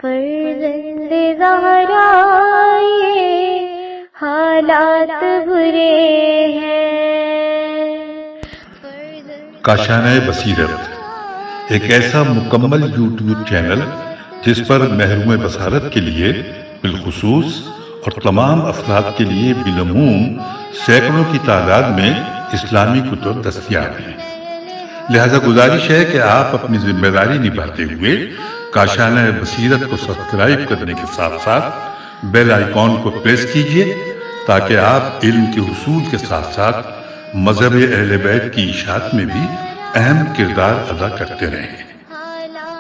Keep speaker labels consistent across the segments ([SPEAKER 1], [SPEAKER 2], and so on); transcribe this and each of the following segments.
[SPEAKER 1] فرزند زہرا یہ حالات برے ہیں۔
[SPEAKER 2] کاشانۂ بصیرت ایک ایسا مکمل یوٹیوب چینل جس پر محروم بصارت کے لیے بالخصوص اور تمام افراد کے لیے بالعموم سینکڑوں کی تعداد میں اسلامی کتب دستیاب ہیں۔ لہذا گزارش ہے کہ آپ اپنی ذمہ داری نبھاتے ہوئے کاشانۂ بصیرت کو سبسکرائب کرنے کے ساتھ ساتھ بیل آئیکن کو پریس کیجیے تاکہ آپ علم کے حصول کے ساتھ ساتھ مذہب اہل بیت کی اشاعت میں بھی اہم کردار ادا کرتے رہیں۔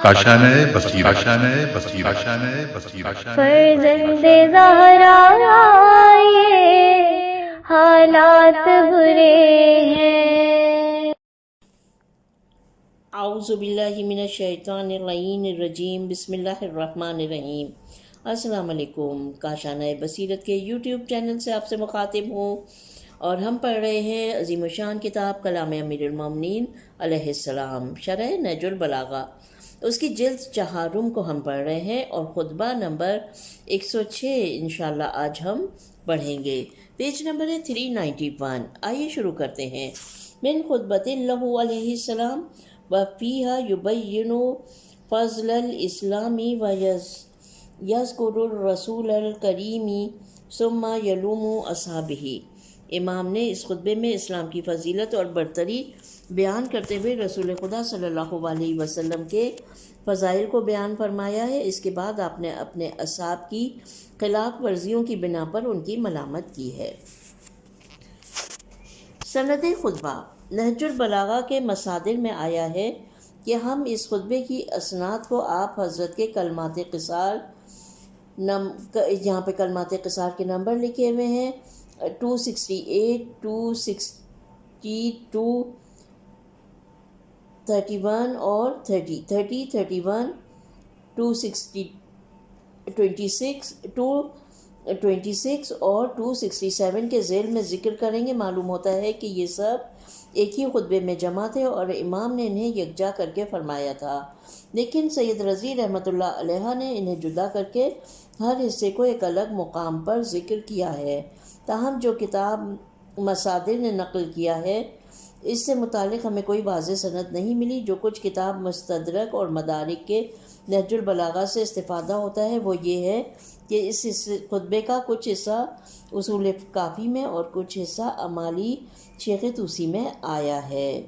[SPEAKER 2] کاشانۂ بصیرت، کاشانۂ بصیرت، کاشانۂ بصیرت۔
[SPEAKER 1] فرزند زہرا یہ حالات برے ہیں۔
[SPEAKER 3] اعوذ باللہ من الشیطان اللعین الرجیم، بسم اللہ الرحمن الرحیم۔ السلام علیکم، کاشانۂ بصیرت کے یوٹیوب چینل سے آپ سے مخاطب ہوں اور ہم پڑھ رہے ہیں عظیم الشان کتاب کلام امیر المومنین علیہ السلام، شرح نہج البلاغہ، اس کی جلد 4 کو ہم پڑھ رہے ہیں اور خطبہ نمبر 106 انشاءاللہ آج ہم پڑھیں گے۔ پیج نمبر ہے 391۔ آئیے شروع کرتے ہیں۔ من خطبۃ لہ علیہ السلام وفیہا یبین فضل الاسلام ویذکر الرسول الکریم ثم یلوم اصحابہ۔ امام نے اس خطبے میں اسلام کی فضیلت اور برتری بیان کرتے ہوئے رسول خدا صلی اللہ علیہ وسلم کے فضائل کو بیان فرمایا ہے۔ اس کے بعد آپ نے اپنے اصحاب کی خلاف ورزیوں کی بنا پر ان کی ملامت کی ہے۔ سند خطبہ نہج البلاغہ کے مصادر میں آیا ہے کہ ہم اس خطبے کی اسناد کو آپ حضرت کے کلمات قصار، یہاں پہ کلمات قصار کے نمبر لکھے ہوئے ہیں 268، 262، 31 اور 30، 31، 226 اور 267 کے ذیل میں ذکر کریں گے۔ معلوم ہوتا ہے کہ یہ سب ایک ہی خطبے میں جمع تھے اور امام نے انہیں یکجا کر کے فرمایا تھا، لیکن سید رضی رحمۃ اللہ علیہ نے انہیں جدا کر کے ہر حصے کو ایک الگ مقام پر ذکر کیا ہے۔ تاہم جو کتاب مصادر نے نقل کیا ہے اس سے متعلق ہمیں کوئی واضح سند نہیں ملی۔ جو کچھ کتاب مستدرک اور مدارک کے نہج البلاغہ سے استفادہ ہوتا ہے وہ یہ ہے کہ اس خطبے کا کچھ حصہ اصول کافی میں اور کچھ حصہ امالی شیخ طوسی میں آیا ہے۔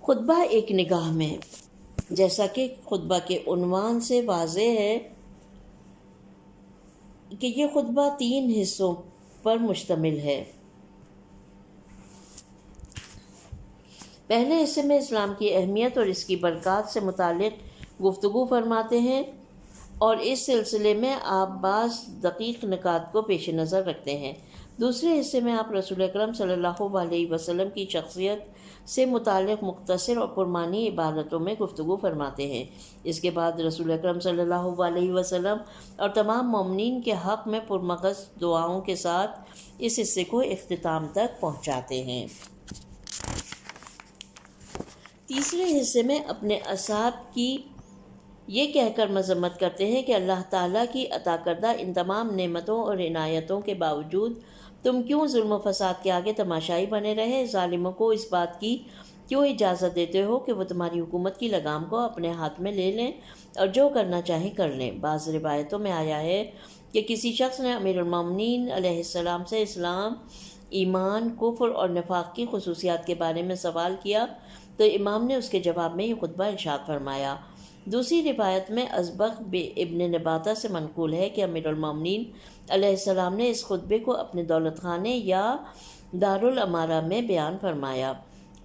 [SPEAKER 3] خطبہ ایک نگاہ میں، جیسا کہ خطبہ کے عنوان سے واضح ہے کہ یہ خطبہ 3 حصوں پر مشتمل ہے۔ پہلے حصے میں اسلام کی اہمیت اور اس کی برکات سے متعلق گفتگو فرماتے ہیں اور اس سلسلے میں آپ بعض دقیق نکات کو پیش نظر رکھتے ہیں۔ دوسرے حصے میں آپ رسول اکرم صلی اللہ علیہ وسلم کی شخصیت سے متعلق مختصر اور پرمعنی عبارتوں میں گفتگو فرماتے ہیں۔ اس کے بعد رسول اکرم صلی اللہ علیہ وسلم اور تمام مومنین کے حق میں پرمغز دعاؤں کے ساتھ اس حصے کو اختتام تک پہنچاتے ہیں۔ تیسرے حصے میں اپنے اصحاب کی یہ کہہ کر مذمت کرتے ہیں کہ اللہ تعالیٰ کی عطا کردہ ان تمام نعمتوں اور عنایتوں کے باوجود تم کیوں ظلم و فساد کے آگے تماشائی بنے رہے؟ ظالموں کو اس بات کی کیوں اجازت دیتے ہو کہ وہ تمہاری حکومت کی لگام کو اپنے ہاتھ میں لے لیں اور جو کرنا چاہیں کر لیں؟ بعض روایتوں میں آیا ہے کہ کسی شخص نے امیر المومنین علیہ السلام سے اسلام، ایمان، کفر اور نفاق کی خصوصیات کے بارے میں سوال کیا تو امام نے اس کے جواب میں یہ خطبہ ارشاد فرمایا۔ دوسری روایت میں ازبغ ابن نباتہ سے منقول ہے کہ امیر المومنین علیہ السلام نے اس خطبے کو اپنے دولت خانے یا دارالامارہ میں بیان فرمایا،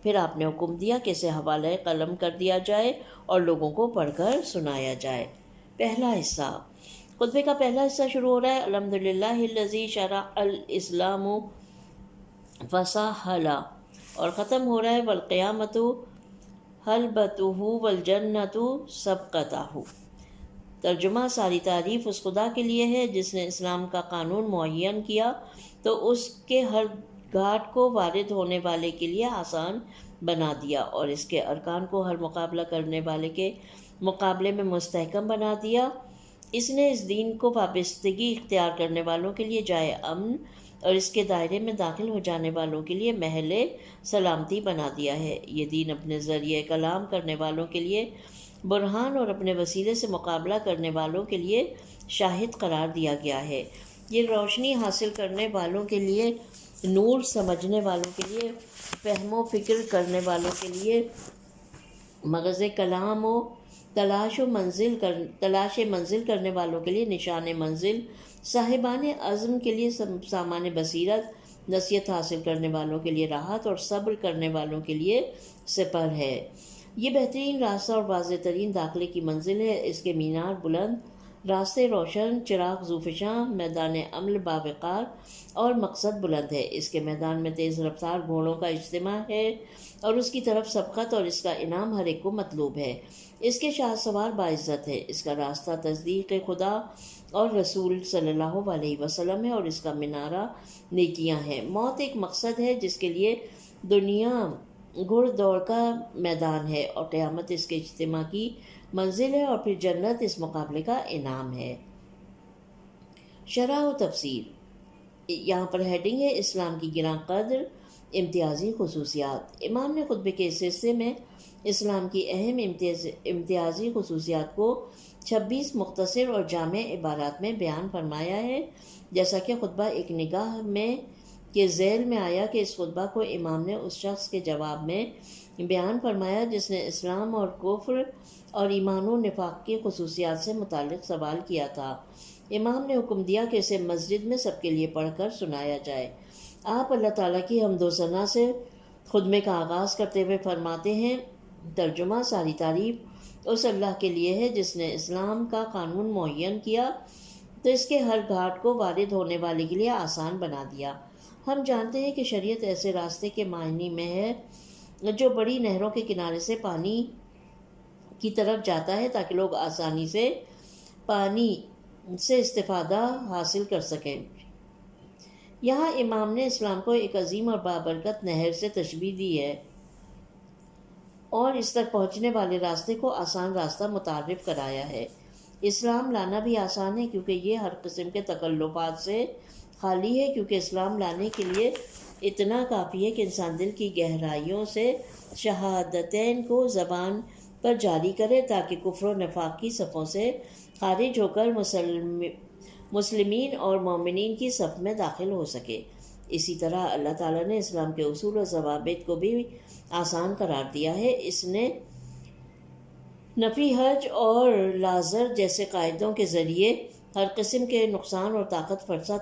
[SPEAKER 3] پھر آپ نے حکم دیا کہ اسے حوالہ قلم کر دیا جائے اور لوگوں کو پڑھ کر سنایا جائے۔ پہلا حصہ، خطبے کا پہلا حصہ شروع ہو رہا ہے الحمدللہ الذی شرع الاسلام فسہل، اور ختم ہو رہا ہے والقیامۃ حلبتہ والجنۃ سبقتہ۔ ترجمہ، ساری تعریف اس خدا کے لیے ہے جس نے اسلام کا قانون معین کیا تو اس کے ہر گھاٹ کو وارد ہونے والے کے لیے آسان بنا دیا اور اس کے ارکان کو ہر مقابلہ کرنے والے کے مقابلے میں مستحکم بنا دیا۔ اس نے اس دین کو وابستگی اختیار کرنے والوں کے لیے جائے امن اور اس کے دائرے میں داخل ہو جانے والوں کے لیے محل سلامتی بنا دیا ہے۔ یہ دین اپنے ذریعہ کلام کرنے والوں کے لیے برہان اور اپنے وسیلے سے مقابلہ کرنے والوں کے لیے شاہد قرار دیا گیا ہے۔ یہ روشنی حاصل کرنے والوں کے لیے نور، سمجھنے والوں کے لیے فہم و فکر کرنے والوں کے لیے مغز کلام و تلاش منزل کرنے والوں کے لیے نشان منزل، صاحبان عزم کے لیے سامان بصیرت، نصیحت حاصل کرنے والوں کے لیے راحت اور صبر کرنے والوں کے لیے سپر ہے۔ یہ بہترین راستہ اور واضح ترین داخلے کی منزل ہے۔ اس کے مینار بلند، راستے روشن، چراغ ذوفشاں، میدان عمل باوقار اور مقصد بلند ہے۔ اس کے میدان میں تیز رفتار گھوڑوں کا اجتماع ہے اور اس کی طرف سبقت اور اس کا انعام ہر ایک کو مطلوب ہے۔ اس کے شاہ سوار باعزت ہے۔ اس کا راستہ تصدیق خدا اور رسول صلی اللہ علیہ وسلم ہے اور اس کا منارہ نیکیاں ہیں۔ موت ایک مقصد ہے جس کے لیے دنیا گھڑ دوڑ کا میدان ہے اور قیامت اس کے اجتماع کی منزل ہے اور پھر جنت اس مقابلے کا انعام ہے۔ شرح و تفسیر، یہاں پر ہیڈنگ ہے اسلام کی گراں قدر، امتیازی خصوصیات۔ امام نے خطبے کے اس حصے میں اسلام کی اہم امتیازی خصوصیات کو 26 مختصر اور جامع عبارات میں بیان فرمایا ہے۔ جیسا کہ خطبہ ایک نگاہ میں کے ذیل میں آیا کہ اس خطبہ کو امام نے اس شخص کے جواب میں بیان فرمایا جس نے اسلام اور کفر اور ایمان و نفاق کی خصوصیات سے متعلق سوال کیا تھا۔ امام نے حکم دیا کہ اسے مسجد میں سب کے لیے پڑھ کر سنایا جائے۔ آپ اللہ تعالیٰ کی حمد و ثنا سے خطبے کا آغاز کرتے ہوئے فرماتے ہیں، ترجمہ، ساری تعریف اس اللہ کے لیے ہے جس نے اسلام کا قانون معین کیا تو اس کے ہر گھاٹ کو وارد ہونے والے کے لیے آسان بنا دیا۔ ہم جانتے ہیں کہ شریعت ایسے راستے کے معنی میں ہے جو بڑی نہروں کے کنارے سے پانی کی طرف جاتا ہے تاکہ لوگ آسانی سے پانی سے استفادہ حاصل کر سکیں۔ یہاں امام نے اسلام کو ایک عظیم اور بابرکت نہر سے تشبیہ دی ہے اور اس تک پہنچنے والے راستے کو آسان راستہ متعارف کرایا ہے۔ اسلام لانا بھی آسان ہے کیونکہ یہ ہر قسم کے تکلفات سے خالی ہے، کیونکہ اسلام لانے کے لیے اتنا کافی ہے کہ انسان دل کی گہرائیوں سے شہادتین کو زبان پر جاری کرے تاکہ کفر و نفاق کی صفوں سے خارج ہو کر مسلمین اور مومنین کی صف میں داخل ہو سکے۔ اسی طرح اللہ تعالیٰ نے اسلام کے اصول و ضوابط کو بھی آسان قرار دیا ہے۔ اس نے نفی حرج اور لازر جیسے قاعدوں کے ذریعے ہر قسم کے نقصان اور طاقت فرسا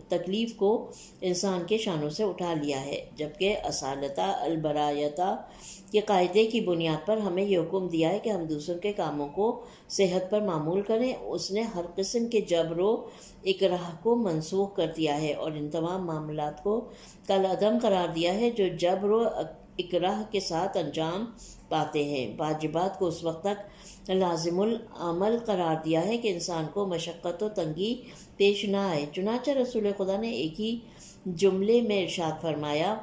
[SPEAKER 3] تکلیف کو انسان کے شانوں سے اٹھا لیا ہے، جبکہ اصالتہ البرایتہ کے قاعدے کی بنیاد پر ہمیں یہ حکم دیا ہے کہ ہم دوسروں کے کاموں کو صحت پر معمول کریں۔ اس نے ہر قسم کے جبر و اکراہ کو منسوخ کر دیا ہے اور ان تمام معاملات کو کالعدم قرار دیا ہے جو جبر و اکراہ کے ساتھ انجام پاتے ہیں۔ واجبات کو اس وقت تک لازم العمل قرار دیا ہے کہ انسان کو مشقت و تنگی پیش نہ آئے۔ چنانچہ رسول خدا نے ایک ہی جملے میں ارشاد فرمایا،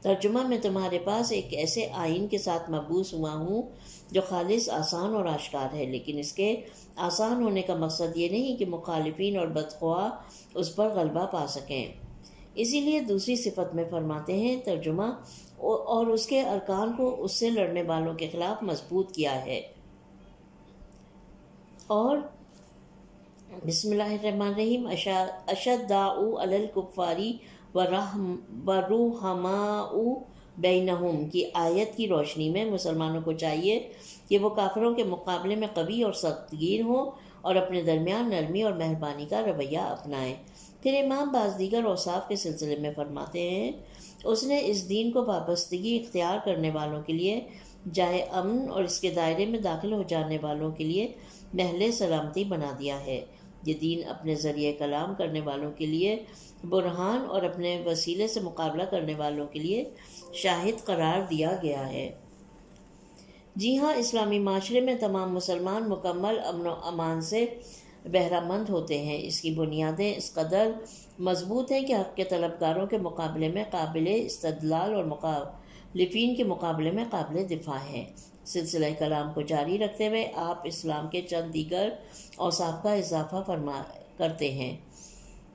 [SPEAKER 3] ترجمہ، میں تمہارے پاس ایک ایسے آئین کے ساتھ مبعوث ہوا ہوں جو خالص، آسان اور آشکار ہے، لیکن اس کے آسان ہونے کا مقصد یہ نہیں کہ مخالفین اور بدخواہ اس پر غلبہ پا سکیں۔ اسی لیے دوسری صفت میں فرماتے ہیں، ترجمہ، اور اس کے ارکان کو اس سے لڑنے والوں کے خلاف مضبوط کیا ہے۔ اور بسم اللہ الرحمن الرحیم، اشداء علی الکفار ورحماء بینہم کی آیت کی روشنی میں مسلمانوں کو چاہیے کہ وہ کافروں کے مقابلے میں قوی اور سخت گیر ہوں اور اپنے درمیان نرمی اور مہربانی کا رویہ اپنائیں۔ پھر امام بعض دیگر اوصاف کے سلسلے میں فرماتے ہیں، اس نے اس دین کو وابستگی اختیار کرنے والوں کے لیے جائے امن اور اس کے دائرے میں داخل ہو جانے والوں کے لیے محل سلامتی بنا دیا ہے۔ یہ دین اپنے ذریعہ کلام کرنے والوں کے لیے برہان اور اپنے وسیلے سے مقابلہ کرنے والوں کے لیے شاہد قرار دیا گیا ہے۔ جی ہاں، اسلامی معاشرے میں تمام مسلمان مکمل امن و امان سے بہرہ مند ہوتے ہیں۔ اس کی بنیادیں اس قدر مضبوط ہیں کہ حق کے طلبگاروں کے مقابلے میں قابل استدلال اور مخالفین کے مقابلے میں قابل دفاع ہیں۔ سلسلہ کلام کو جاری رکھتے ہوئے آپ اسلام کے چند دیگر اوصاف کا اضافہ کرتے ہیں۔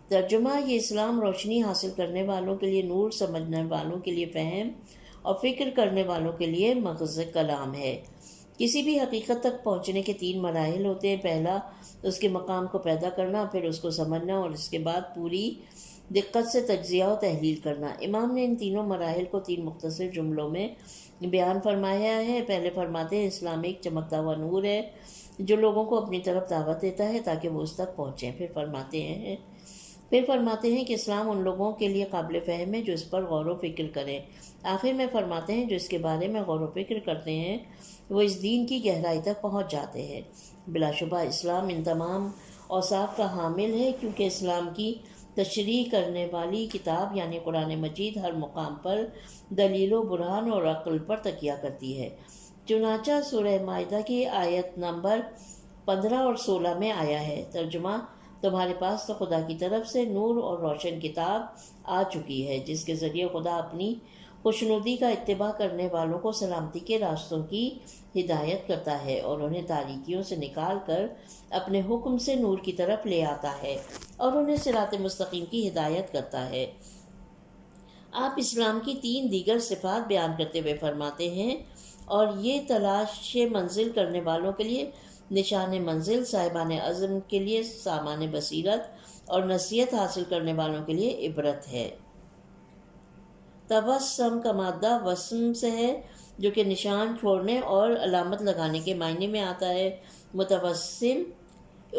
[SPEAKER 3] ترجمہ: یہ اسلام روشنی حاصل کرنے والوں کے لیے نور، سمجھنے والوں کے لیے فہم اور فکر کرنے والوں کے لیے مغز کلام ہے۔ کسی بھی حقیقت تک پہنچنے کے 3 مراحل ہوتے ہیں۔ پہلا، اس کے مقام کو پیدا کرنا، پھر اس کو سمجھنا اور اس کے بعد پوری دقت سے تجزیہ و تحلیل کرنا۔ امام نے ان تینوں مراحل کو 3 مختصر جملوں میں بیان فرمایا ہے۔ پہلے فرماتے ہیں اسلام ایک چمکتا ہوا نور ہے جو لوگوں کو اپنی طرف دعوت دیتا ہے تاکہ وہ اس تک پہنچیں۔ پھر فرماتے ہیں کہ اسلام ان لوگوں کے لیے قابل فہم ہے جو اس پر غور و فکر کریں۔ آخر میں فرماتے ہیں جو اس کے بارے میں غور و فکر کرتے ہیں وہ اس دین کی گہرائی تک پہنچ جاتے ہیں۔ بلا شبہ اسلام ان تمام اوصاف کا حامل ہے، کیونکہ اسلام کی تشریح کرنے والی کتاب یعنی قرآن مجید ہر مقام پر دلیل و برہان اور عقل پر تکیہ کرتی ہے۔ چنانچہ سورہ مائدہ کی آیت نمبر 15 اور 16 میں آیا ہے، ترجمہ: تمہارے پاس تو خدا کی طرف سے نور اور روشن کتاب آ چکی ہے جس کے ذریعے خدا اپنی خوشنودی کا اتباع کرنے والوں کو سلامتی کے راستوں کی ہدایت کرتا ہے اور انہیں تاریکیوں سے نکال کر اپنے حکم سے نور کی طرف لے آتا ہے اور انہیں صراط مستقیم کی ہدایت کرتا ہے۔ آپ اسلام کی 3 دیگر صفات بیان کرتے ہوئے فرماتے ہیں، اور یہ تلاش منزل کرنے والوں کے لیے نشان منزل، صاحبان عزم کے لیے سامان بصیرت اور نصیحت حاصل کرنے والوں کے لیے عبرت ہے۔ تبسم کا مادہ وسم سے ہے جو کہ نشان چھوڑنے اور علامت لگانے کے معنی میں آتا ہے۔ متبسم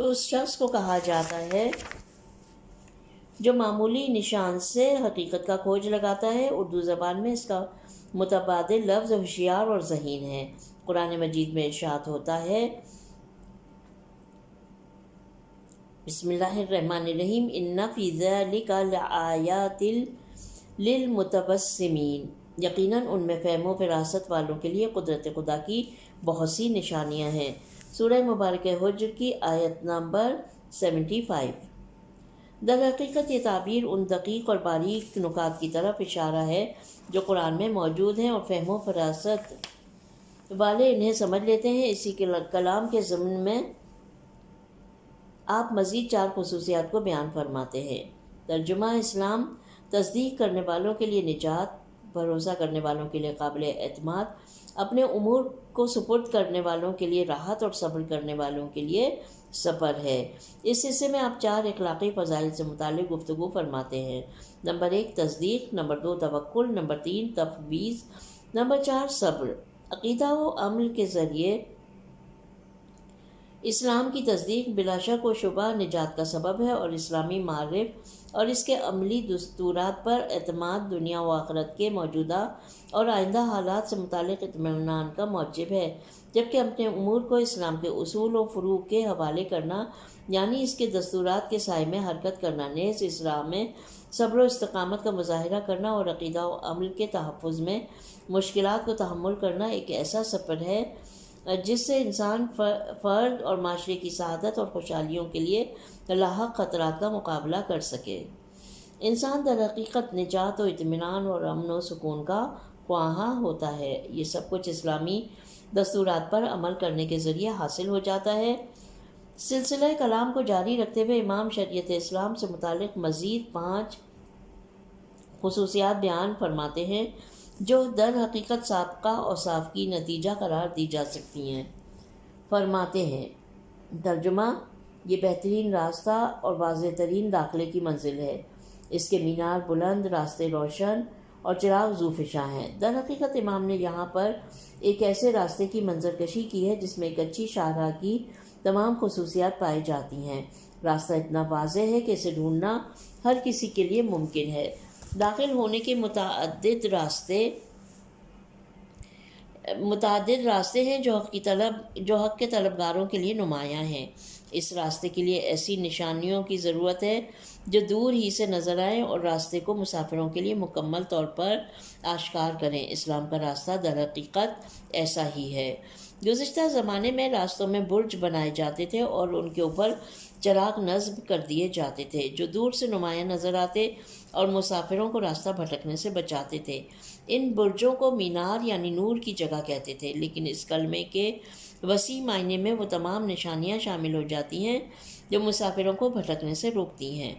[SPEAKER 3] اس شخص کو کہا جاتا ہے جو معمولی نشان سے حقیقت کا کھوج لگاتا ہے۔ اردو زبان میں اس کا متبادل لفظ ہوشیار اور ذہین ہے۔ قرآن مجید میں ارشاد ہوتا ہے، بسم اللہ الرحمن الرحیم، ان فی ذلک لآیات للمتبسمین، یقیناً ان میں فہم و فراست والوں کے لیے قدرت خدا کی بہت سی نشانیاں ہیں۔ سورہ مبارکہ حجر کی آیت نمبر 75۔ در حقیقت یہ تعبیر ان دقیق اور باریک نکات کی طرف اشارہ ہے جو قرآن میں موجود ہیں اور فہم و فراست والے انہیں سمجھ لیتے ہیں۔ اسی کلام کے ضمن میں آپ مزید 4 خصوصیات کو بیان فرماتے ہیں۔ ترجمہ: اسلام تصدیق کرنے والوں کے لیے نجات، بھروسہ کرنے والوں کے لیے قابل اعتماد، اپنے امور کو سپرد کرنے والوں کے لیے راحت اور صبر کرنے والوں کے لیے صبر ہے۔ اس حصے میں آپ 4 اخلاقی فضائل سے متعلق گفتگو فرماتے ہیں۔ نمبر 1 تصدیق، نمبر 2 توکل، نمبر 3 تفویض، نمبر 4 صبر۔ عقیدہ و عمل کے ذریعے اسلام کی تصدیق بلا شک و شبہ نجات کا سبب ہے اور اسلامی معرف اور اس کے عملی دستورات پر اعتماد دنیا و آخرت کے موجودہ اور آئندہ حالات سے متعلق اطمینان کا موجب ہے، جبکہ اپنے امور کو اسلام کے اصول و فروغ کے حوالے کرنا یعنی اس کے دستورات کے سائے میں حرکت کرنا، نیز اس راہ میں صبر و استقامت کا مظاہرہ کرنا اور عقیدہ و عمل کے تحفظ میں مشکلات کو تحمل کرنا ایک ایسا سفر ہے جس سے انسان فرد اور معاشرے کی سعادت اور خوشحالیوں کے لیے لاحق خطرات کا مقابلہ کر سکے۔ انسان در حقیقت نجات و اطمینان اور امن و سکون کا خواہاں ہوتا ہے۔ یہ سب کچھ اسلامی دستورات پر عمل کرنے کے ذریعے حاصل ہو جاتا ہے۔ سلسلہ کلام کو جاری رکھتے ہوئے امام شریعت اسلام سے متعلق مزید 5 خصوصیات بیان فرماتے ہیں جو در حقیقت سابقہ اوصاف کی نتیجہ قرار دی جا سکتی ہیں۔ فرماتے ہیں، ترجمہ: یہ بہترین راستہ اور واضح ترین داخلے کی منزل ہے۔ اس کے مینار بلند، راستے روشن اور چراغ ذوفشاں ہیں۔ در حقیقت امام نے یہاں پر ایک ایسے راستے کی منظر کشی کی ہے جس میں ایک اچھی شاہراہ کی تمام خصوصیات پائی جاتی ہیں۔ راستہ اتنا واضح ہے کہ اسے ڈھونڈنا ہر کسی کے لیے ممکن ہے۔ داخل ہونے کے متعدد راستے ہیں جو حق کے طلبگاروں کے لیے نمایاں ہیں۔ اس راستے کے لیے ایسی نشانیوں کی ضرورت ہے جو دور ہی سے نظر آئیں اور راستے کو مسافروں کے لیے مکمل طور پر آشکار کریں۔ اسلام کا راستہ در حقیقت ایسا ہی ہے۔ گزشتہ زمانے میں راستوں میں برج بنائے جاتے تھے اور ان کے اوپر چراغ نصب کر دیے جاتے تھے جو دور سے نمایاں نظر آتے اور مسافروں کو راستہ بھٹکنے سے بچاتے تھے۔ ان برجوں کو مینار یعنی نور کی جگہ کہتے تھے، لیکن اس کلمے کے وسیع معنی میں وہ تمام نشانیاں شامل ہو جاتی ہیں جو مسافروں کو بھٹکنے سے روکتی ہیں۔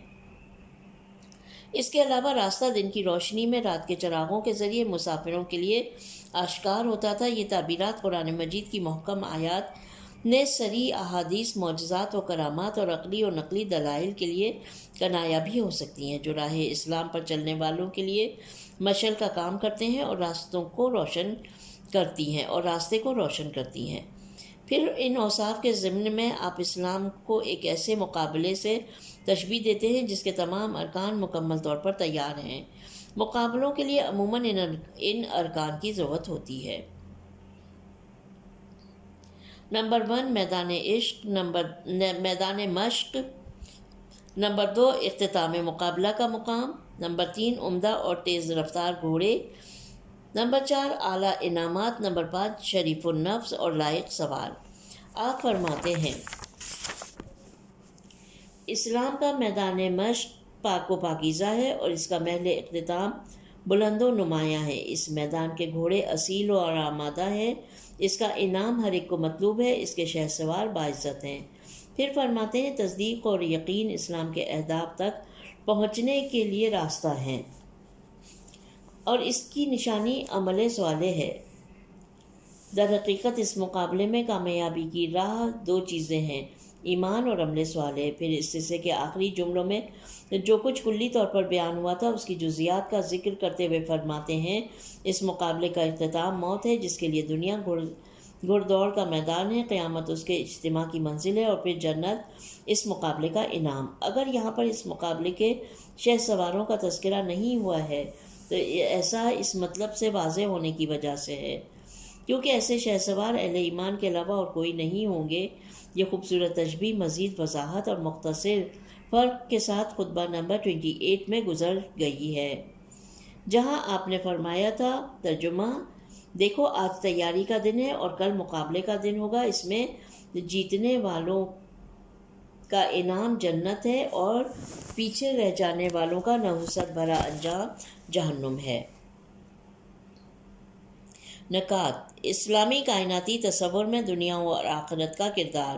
[SPEAKER 3] اس کے علاوہ راستہ دن کی روشنی میں رات کے چراغوں کے ذریعے مسافروں کے لیے آشکار ہوتا تھا۔ یہ تعبیرات قرآن مجید کی محکم آیات نے صریح احادیث، معجزات و کرامات اور عقلی و نقلی دلائل کے لیے کنایہ بھی ہو سکتی ہیں جو راہ اسلام پر چلنے والوں کے لیے مشعل کا کام کرتے ہیں اور راستے کو روشن کرتی ہیں۔ پھر ان اوصاف کے ضمن میں آپ اسلام کو ایک ایسے مقابلے سے تشبیہ دیتے ہیں جس کے تمام ارکان مکمل طور پر تیار ہیں۔ مقابلوں کے لیے عموماً ان ارکان کی ضرورت ہوتی ہے۔ نمبر 1 میدان مشق۔ نمبر 2 اختتام مقابلہ کا مقام۔ نمبر 3 عمدہ اور تیز رفتار گھوڑے۔ نمبر 4 اعلیٰ انعامات۔ نمبر 5 شریف النفس اور لائق سوار۔ آپ فرماتے ہیں اسلام کا میدان مشق پاک و پاکیزہ ہے اور اس کا محل اختتام بلند و نمایاں ہے۔ اس میدان کے گھوڑے اصیل اور آمادہ ہیں، اس کا انعام ہر ایک کو مطلوب ہے، اس کے شہسوار باعزت ہیں۔ پھر فرماتے ہیں تصدیق اور یقین اسلام کے اہداف تک پہنچنے کے لیے راستہ ہیں اور اس کی نشانی عمل صالح ہے۔ در حقیقت اس مقابلے میں کامیابی کی راہ 2 چیزیں ہیں، ایمان اور عمل صالح۔ پھر اس حصے کے آخری جملوں میں جو کچھ کلی طور پر بیان ہوا تھا اس کی جزیات کا ذکر کرتے ہوئے فرماتے ہیں اس مقابلے کا اختتام موت ہے جس کے لیے دنیا گھڑ دوڑ کا میدان ہے، قیامت اس کے اجتماع کی منزل ہے اور پھر جنت اس مقابلے کا انعام۔ اگر یہاں پر اس مقابلے کے شہ سواروں کا تذکرہ نہیں ہوا ہے تو ایسا اس مطلب سے واضح ہونے کی وجہ سے ہے کیونکہ ایسے شہ سوار اہل ایمان کے علاوہ اور کوئی نہیں ہوں گے۔ یہ خوبصورت تشبیہ مزید وضاحت اور مختصر فرق کے ساتھ خطبہ نمبر 28 میں گزر گئی ہے، جہاں آپ نے فرمایا تھا ترجمہ: دیکھو آج تیاری کا دن ہے اور کل مقابلے کا دن ہوگا، اس میں جیتنے والوں کا انعام جنت ہے اور پیچھے رہ جانے والوں کا نحوست بھرا انجام جہنم ہے۔ نکات: اسلامی کائناتی تصور میں دنیا اور آخرت کا کردار۔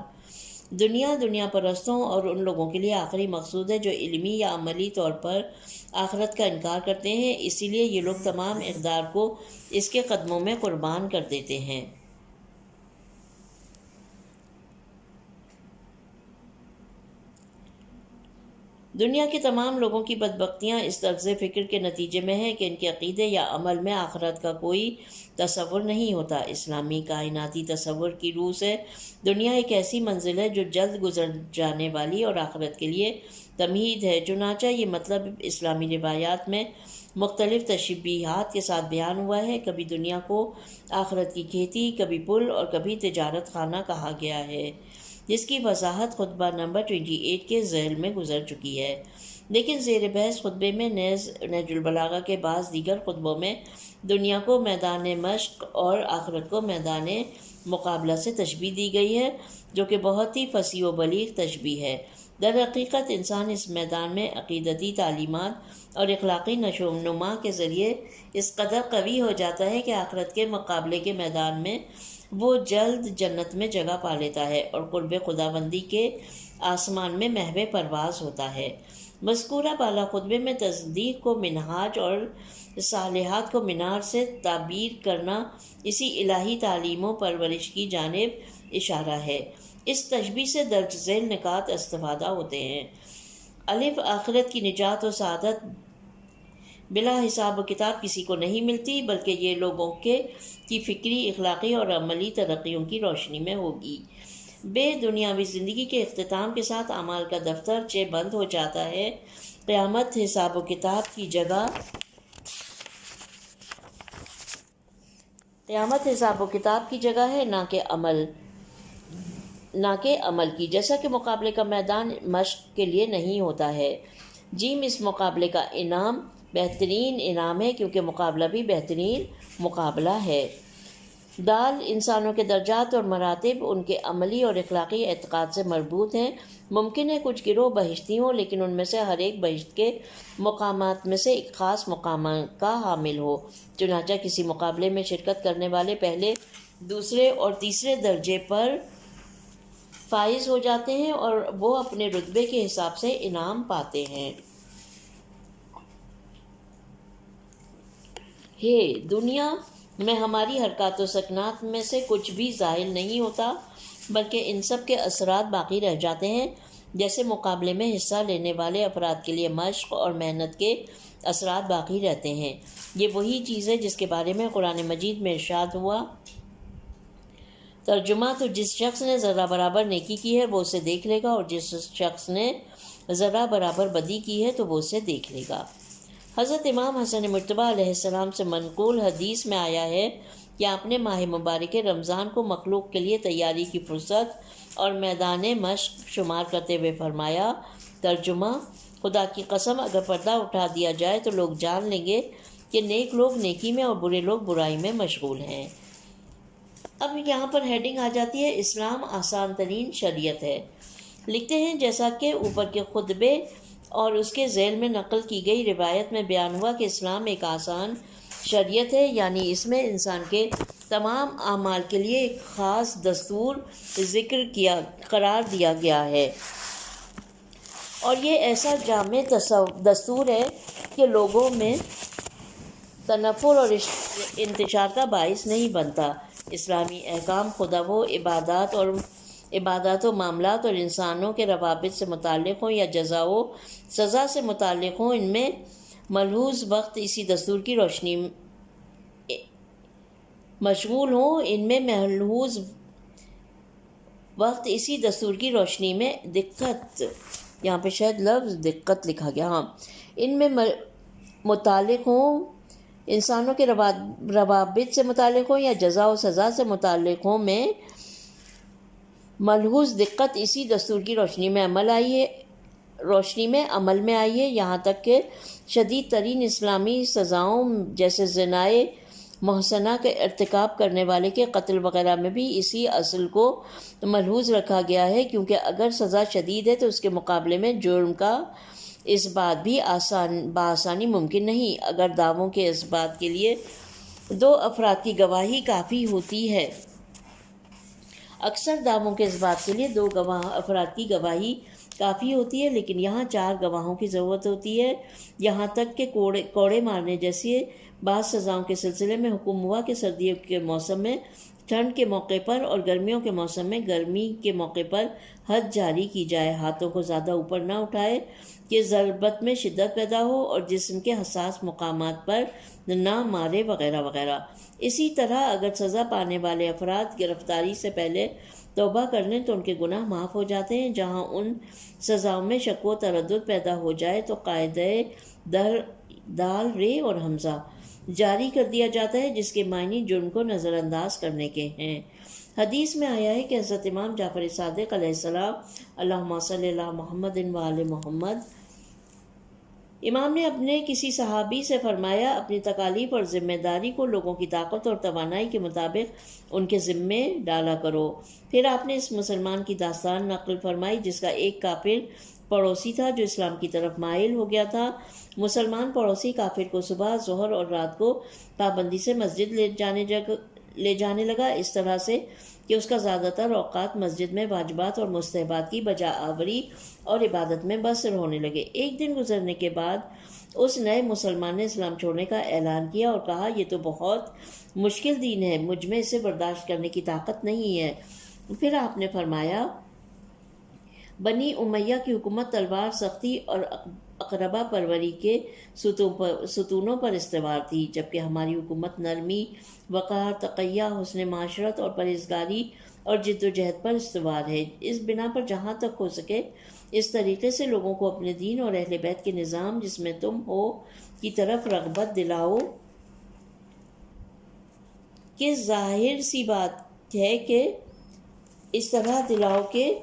[SPEAKER 3] دنیا پرستوں اور ان لوگوں کے لیے آخری مقصود ہے جو علمی یا عملی طور پر آخرت کا انکار کرتے ہیں، اسی لیے یہ لوگ تمام اقدار کو اس کے قدموں میں قربان کر دیتے ہیں۔ دنیا کے تمام لوگوں کی بدبختیاں اس طرز فکر کے نتیجے میں ہیں کہ ان کے عقیدے یا عمل میں آخرت کا کوئی تصور نہیں ہوتا۔ اسلامی کائناتی تصور کی روح سے دنیا ایک ایسی منزل ہے جو جلد گزر جانے والی اور آخرت کے لیے تمہید ہے۔ چنانچہ یہ مطلب اسلامی روایات میں مختلف تشبیہات کے ساتھ بیان ہوا ہے۔ کبھی دنیا کو آخرت کی کھیتی، کبھی پل اور کبھی تجارت خانہ کہا گیا ہے، جس کی وضاحت خطبہ نمبر 28 کے ذیل میں گزر چکی ہے، لیکن زیر بحث خطبے میں نیز نہج البلاغہ کے بعض دیگر خطبوں میں دنیا کو میدان مشق اور آخرت کو میدان مقابلہ سے تشبیہ دی گئی ہے، جو کہ بہت ہی فصیح و بلیغ تشبیہ ہے۔ در حقیقت انسان اس میدان میں عقیدتی تعلیمات اور اخلاقی نشو و نما کے ذریعے اس قدر قوی ہو جاتا ہے کہ آخرت کے مقابلے کے میدان میں وہ جلد جنت میں جگہ پا لیتا ہے اور قرب خداوندی کے آسمان میں محو پرواز ہوتا ہے۔ مذکورہ بالا خطبے میں تصدیق کو منہاج اور صالحات کو مینار سے تعبیر کرنا اسی الہی تعلیم و پرورش کی جانب اشارہ ہے۔ اس تشبیہ سے درج ذیل نکات استفادہ ہوتے ہیں۔ الف: آخرت کی نجات و سعادت بلا حساب و کتاب کسی کو نہیں ملتی، بلکہ یہ لوگوں کی فکری، اخلاقی اور عملی ترقیوں کی روشنی میں ہوگی۔ بے دنیاوی زندگی کے اختتام کے ساتھ اعمال کا دفتر بند ہو جاتا ہے۔ قیامت حساب و کتاب کی جگہ ہے، نہ کہ عمل کی، جیسا کہ مقابلے کا میدان مشق کے لیے نہیں ہوتا ہے۔ جیم: اس مقابلے کا انعام بہترین انعام ہے کیونکہ مقابلہ بھی بہترین مقابلہ ہے۔ دال انسانوں کے درجات اور مراتب ان کے عملی اور اخلاقی اعتقاد سے مربوط ہیں۔ ممکن ہے کچھ گروہ بہشتی ہوں، لیکن ان میں سے ہر ایک بہشت کے مقامات میں سے ایک خاص مقام کا حامل ہو۔ چنانچہ کسی مقابلے میں شرکت کرنے والے پہلے، دوسرے اور تیسرے درجے پر فائز ہو جاتے ہیں اور وہ اپنے رتبے کے حساب سے انعام پاتے ہیں۔ دنیا میں ہماری حرکات و سکنات میں سے کچھ بھی ظاہر نہیں ہوتا، بلکہ ان سب کے اثرات باقی رہ جاتے ہیں، جیسے مقابلے میں حصہ لینے والے افراد کے لیے مشق اور محنت کے اثرات باقی رہتے ہیں۔ یہ وہی چیز ہے جس کے بارے میں قرآن مجید میں ارشاد ہوا۔ ترجمہ: تو جس شخص نے ذرہ برابر نیکی کی ہے وہ اسے دیکھ لے گا، اور جس شخص نے ذرہ برابر بدی کی ہے تو وہ اسے دیکھ لے گا۔ حضرت امام حسن مجتبیٰ علیہ السلام سے منقول حدیث میں آیا ہے کہ آپ نے ماہ مبارک رمضان کو مخلوق کے لیے تیاری کی فرصت اور میدان مشق شمار کرتے ہوئے فرمایا۔ ترجمہ: خدا کی قسم اگر پردہ اٹھا دیا جائے تو لوگ جان لیں گے کہ نیک لوگ نیکی میں اور برے لوگ برائی میں مشغول ہیں۔ اب یہاں پر ہیڈنگ آ جاتی ہے، اسلام آسان ترین شریعت ہے۔ لکھتے ہیں جیسا کہ اوپر کے خطبے اور اس کے ذیل میں نقل کی گئی روایت میں بیان ہوا کہ اسلام ایک آسان شریعت ہے، یعنی اس میں انسان کے تمام اعمال کے لیے ایک خاص دستور قرار دیا گیا ہے، اور یہ ایسا جامع دستور ہے کہ لوگوں میں تنفر اور انتشار کا باعث نہیں بنتا۔ اسلامی احکام خدا وہ عبادات و معاملات اور انسانوں کے روابط سے متعلق ہوں یا جزا و سزا سے متعلق ہوں، ان میں ملحوظ وقت اسی دستور کی روشنی مشغول ہوں۔ ان میں ملحوظ وقت اسی دستور کی روشنی میں دقت، یہاں پہ شاید لفظ دقت لکھا گیا، ہاں، ان میں متعلق ہوں، انسانوں کے روابط سے متعلق ہوں یا جزا و سزا سے متعلق ہوں، میں ملحوظ دقت اسی دستور کی روشنی میں عمل میں آئی ہے، یہاں تک کہ شدید ترین اسلامی سزاؤں جیسے زنائے محصنہ کے ارتکاب کرنے والے کے قتل وغیرہ میں بھی اسی اصل کو ملحوظ رکھا گیا ہے، کیونکہ اگر سزا شدید ہے تو اس کے مقابلے میں جرم کا اس بات بھی بآسانی ممکن نہیں۔ اگر دعووں کے اس بات کے لیے 2 افراد کی گواہی کافی ہوتی ہے، اکثر دعووں کے اس بات کے لیے 2 افراد کی گواہی کافی ہوتی ہے، لیکن یہاں 4 گواہوں کی ضرورت ہوتی ہے، یہاں تک کہ کوڑے مارنے جیسی بعض سزاؤں کے سلسلے میں حکم ہوا کہ سردیوں کے موسم میں ٹھنڈ کے موقع پر اور گرمیوں کے موسم میں گرمی کے موقع پر حد جاری کی جائے، ہاتھوں کو زیادہ اوپر نہ اٹھائے کہ ضربت میں شدت پیدا ہو، اور جسم کے حساس مقامات پر نہ مارے، وغیرہ وغیرہ۔ اسی طرح اگر سزا پانے والے افراد گرفتاری سے پہلے توبہ کر لیں تو ان کے گناہ معاف ہو جاتے ہیں۔ جہاں ان سزاؤں میں شک و تردد پیدا ہو جائے تو قاعدہ دال رے اور حمزہ جاری کر دیا جاتا ہے، جس کے معنی جرم کو نظر انداز کرنے کے ہیں۔ حدیث میں آیا ہے کہ حضرت امام جعفر صادق علیہ السلام، اللہم صلی علی محمد و آل محمد، امام نے اپنے کسی صحابی سے فرمایا، اپنی تکالیف اور ذمہ داری کو لوگوں کی طاقت اور توانائی کے مطابق ان کے ذمے ڈالا کرو۔ پھر آپ نے اس مسلمان کی داستان نقل فرمائی جس کا ایک کافر پڑوسی تھا جو اسلام کی طرف مائل ہو گیا تھا۔ مسلمان پڑوسی کافر کو صبح، ظہر اور رات کو پابندی سے مسجد لے جانے لگا، اس طرح سے کہ اس کا زیادہ تر اوقات مسجد میں واجبات اور مستحبات کی بجا آوری اور عبادت میں بسر ہونے لگے۔ ایک دن گزرنے کے بعد اس نئے مسلمان نے اسلام چھوڑنے کا اعلان کیا اور کہا، یہ تو بہت مشکل دین ہے، مجھ میں اسے برداشت کرنے کی طاقت نہیں ہے۔ پھر آپ نے فرمایا، بنی امیہ کی حکومت تلوار، سختی اور اقربا پروری کے ستونوں پر استوار تھی، جبکہ ہماری حکومت نرمی، وقار، تقیہ، حسن معاشرت اور پرہیزگاری اور جد و جہد پر استوار ہے۔ اس بنا پر جہاں تک ہو سکے اس طریقے سے لوگوں کو اپنے دین اور اہل بیت کے نظام جس میں تم ہو کی طرف رغبت دلاؤ، کہ ظاہر سی بات ہے کہ اس طرح دلاؤ کہ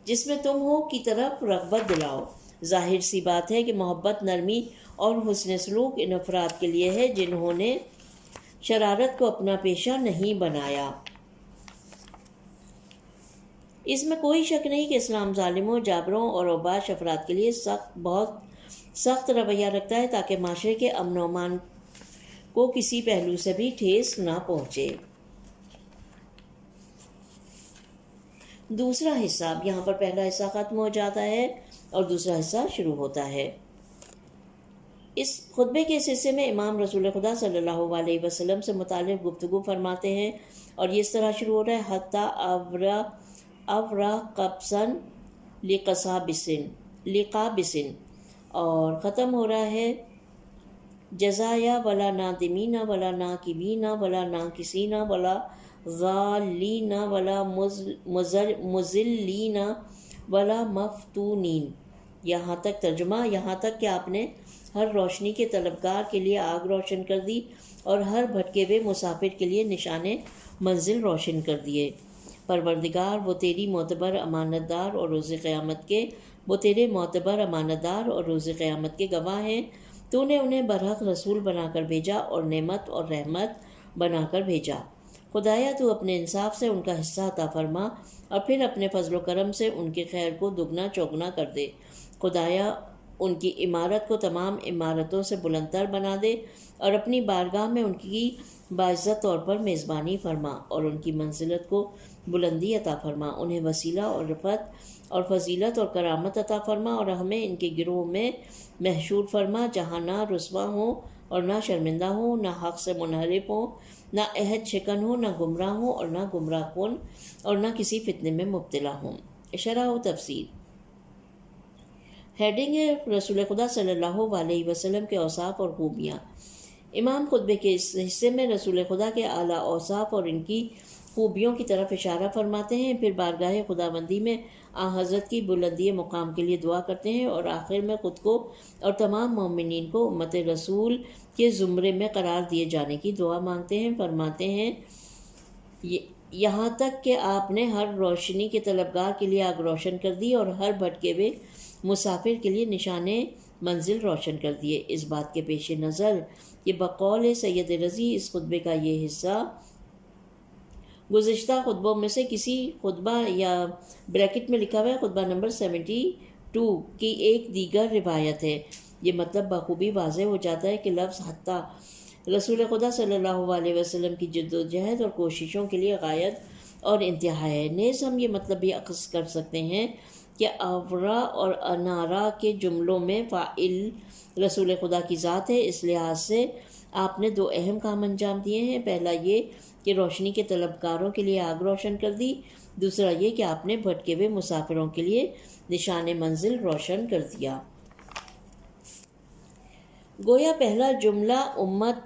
[SPEAKER 3] جس میں تم ہو کی طرف رغبت دلاؤ۔ ظاہر سی بات ہے کہ محبت، نرمی اور حسن سلوک ان افراد کے لیے ہے جنہوں نے شرارت کو اپنا پیشہ نہیں بنایا۔ اس میں کوئی شک نہیں کہ اسلام ظالموں، جابروں اور اوباش افراد کے لیے بہت سخت رویہ رکھتا ہے تاکہ معاشرے کے امن و امان کو کسی پہلو سے بھی ٹھیس نہ پہنچے۔ دوسرا حصہ، اب یہاں پر پہلا حصہ ختم ہو جاتا ہے اور دوسرا حصہ شروع ہوتا ہے۔ اس خطبے کے اس حصے میں امام رسول خدا صلی اللہ علیہ وسلم سے متعلق گفتگو فرماتے ہیں اور یہ اس طرح شروع ہو رہا ہے: حتیٰ اورا قبسن لقابسن، اور ختم ہو رہا ہے: جزایا ولا نادمین ولا ناکبین ولا ناکسین ولا ضالین ولا مضلین ولا مفتونین۔ یہاں تک ترجمہ، یہاں تک کہ آپ نے ہر روشنی کے طلبگار کے لیے آگ روشن کر دی اور ہر بھٹکے ہوئے مسافر کے لیے نشان منزل روشن کر دیے۔ پروردگار، وہ تیری معتبر امانت دار اور روز قیامت کے گواہ ہیں۔ تو نے انہیں برحق رسول بنا کر بھیجا اور نعمت اور رحمت بنا کر بھیجا۔ خدایا تو اپنے انصاف سے ان کا حصہ عطا فرما اور پھر اپنے فضل و کرم سے ان کے خیر کو دگنا چوگنا کر دے۔ خدایا ان کی عمارت کو تمام عمارتوں سے بلندتر بنا دے اور اپنی بارگاہ میں ان کی باعزت طور پر میزبانی فرما اور ان کی منزلت کو بلندی عطا فرما۔ انہیں وسیلہ اور رفعت اور فضیلت اور کرامت عطا فرما اور ہمیں ان کے گروہ میں محشور فرما جہاں نہ رسوا ہوں اور نہ شرمندہ ہوں، نہ حق سے منحرف ہوں، نہ عہد شکن ہوں، نہ گمراہ ہوں اور نہ گمراہ کن اور نہ کسی فتنے میں مبتلا ہوں۔ شرح و تفسیر۔ ہیڈنگ ہے: رسول خدا صلی اللہ علیہ وسلم کے اوصاف اور خوبیاں۔ امام خطبے کے اس حصے میں رسول خدا کے اعلیٰ اوصاف اور ان کی خوبیوں کی طرف اشارہ فرماتے ہیں، پھر بارگاہ خداوندی میں حضرت کی بلندی مقام کے لیے دعا کرتے ہیں اور آخر میں خود کو اور تمام مومنین کو امت رسول کے زمرے میں قرار دیے جانے کی دعا مانگتے ہیں۔ فرماتے ہیں: یہاں تک کہ آپ نے ہر روشنی کے طلبگار کے لیے آگ روشن کر دی اور ہر بھٹکے ہوئے مسافر کے لیے نشان منزل روشن کر دیے۔ اس بات کے پیش نظر کہ بقول سید رضی اس خطبے کا یہ حصہ گزشتہ خطبوں میں سے کسی خطبہ یا بریکٹ میں لکھا ہوا ہے خطبہ نمبر 72 کی ایک دیگر روایت ہے، یہ مطلب بخوبی واضح ہو جاتا ہے کہ لفظ حتیٰ رسول خدا صلی اللہ علیہ وسلم کی جد و جہد اور کوششوں کے لیے غایت اور انتہا ہے۔ نیز ہم یہ مطلب بھی اخذ کر سکتے ہیں کہ اورا اور انارا کے جملوں میں فاعل رسول خدا کی ذات ہے۔ اس لحاظ سے آپ نے دو اہم کام انجام دیے ہیں، پہلا یہ کہ روشنی کے طلبگاروں کے لیے آگ روشن کر دی، دوسرا یہ کہ آپ نے بھٹکے ہوئے مسافروں کے لیے نشان منزل روشن کر دیا۔ گویا پہلا جملہ امت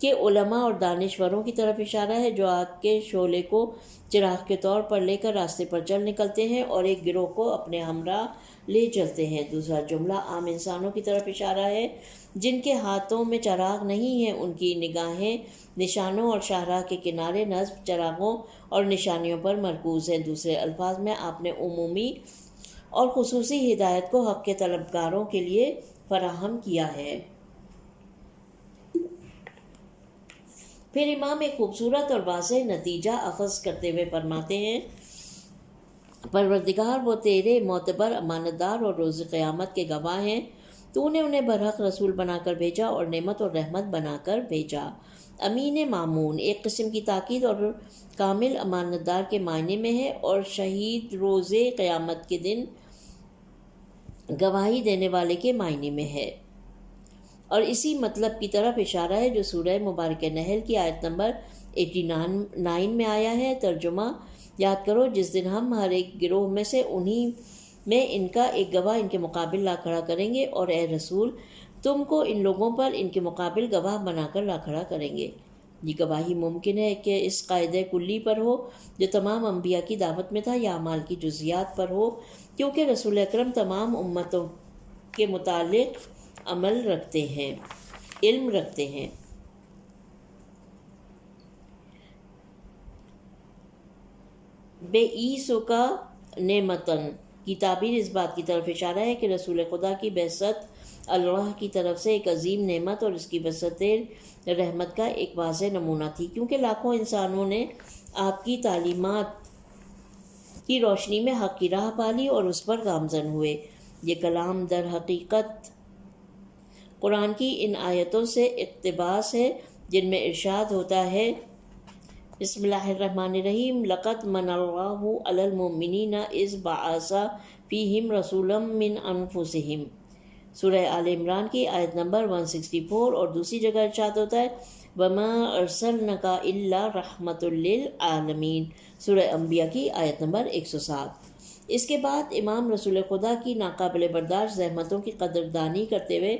[SPEAKER 3] کے علماء اور دانشوروں کی طرف اشارہ ہے جو آگ کے شعلے کو چراغ کے طور پر لے کر راستے پر چل نکلتے ہیں اور ایک گروہ کو اپنے ہمراہ لے چلتے ہیں۔ دوسرا جملہ عام انسانوں کی طرف اشارہ ہے جن کے ہاتھوں میں چراغ نہیں ہیں، ان کی نگاہیں نشانوں اور شاہراہ کے کنارے نصب چراغوں اور نشانیوں پر مرکوز ہیں۔ دوسرے الفاظ میں آپ نے عمومی اور خصوصی ہدایت کو حق کے طلبگاروں کے لیے فراہم کیا ہے۔ پھر امام ایک خوبصورت اور واضح نتیجہ اخذ کرتے ہوئے فرماتے ہیں: پروردگار، وہ تیرے معتبر امانت دار اور روز قیامت کے گواہ ہیں۔ تو نے انہیں برحق رسول بنا کر بھیجا اور نعمت اور رحمت بنا کر بھیجا۔ امین مامون ایک قسم کی تاکید اور کامل امانت دار کے معنی میں ہے اور شہید روز قیامت کے دن گواہی دینے والے کے معنی میں ہے، اور اسی مطلب کی طرف اشارہ ہے جو سورہ مبارکہ نحل کی آیت نمبر 89 میں آیا ہے۔ ترجمہ: یاد کرو جس دن ہم ہر ایک گروہ میں سے انہی میں ان کا ایک گواہ ان کے مقابل لا کھڑا کریں گے، اور اے رسول تم کو ان لوگوں پر ان کے مقابل گواہ بنا کر لا کھڑا کریں گے۔ یہ گواہی ممکن ہے کہ اس قاعدہ کلی پر ہو جو تمام انبیاء کی دعوت میں تھا، یا اعمال کی جزیات پر ہو، کیونکہ رسول اکرم تمام امتوں کے متعلق علم رکھتے ہیں۔ بے عیسو کا نعمتن کی تعبیر اس بات کی طرف اشارہ ہے کہ رسول خدا کی بعثت اللہ کی طرف سے ایک عظیم نعمت اور اس کی وسعت رحمت کا ایک واضح نمونہ تھی، کیونکہ لاکھوں انسانوں نے آپ کی تعلیمات کی روشنی میں حق کی راہ پالی اور اس پر گامزن ہوئے۔ یہ کلام در حقیقت قرآن کی ان آیتوں سے اقتباس ہے جن میں ارشاد ہوتا ہے، بسم اللہ الرحمن الرحیم، لقد من اللہ علی المؤمنین اذ بعث فیہم رسولا من انفسہم، سورہ آل عمران کی آیت نمبر 164، اور دوسری جگہ ارشاد ہوتا ہے، وما ارسلناک الا رحمۃ للعالمین، سورہ انبیاء کی آیت نمبر 107۔ اس کے بعد امام رسول خدا کی ناقابل برداشت زحمتوں کی قدردانی کرتے ہوئے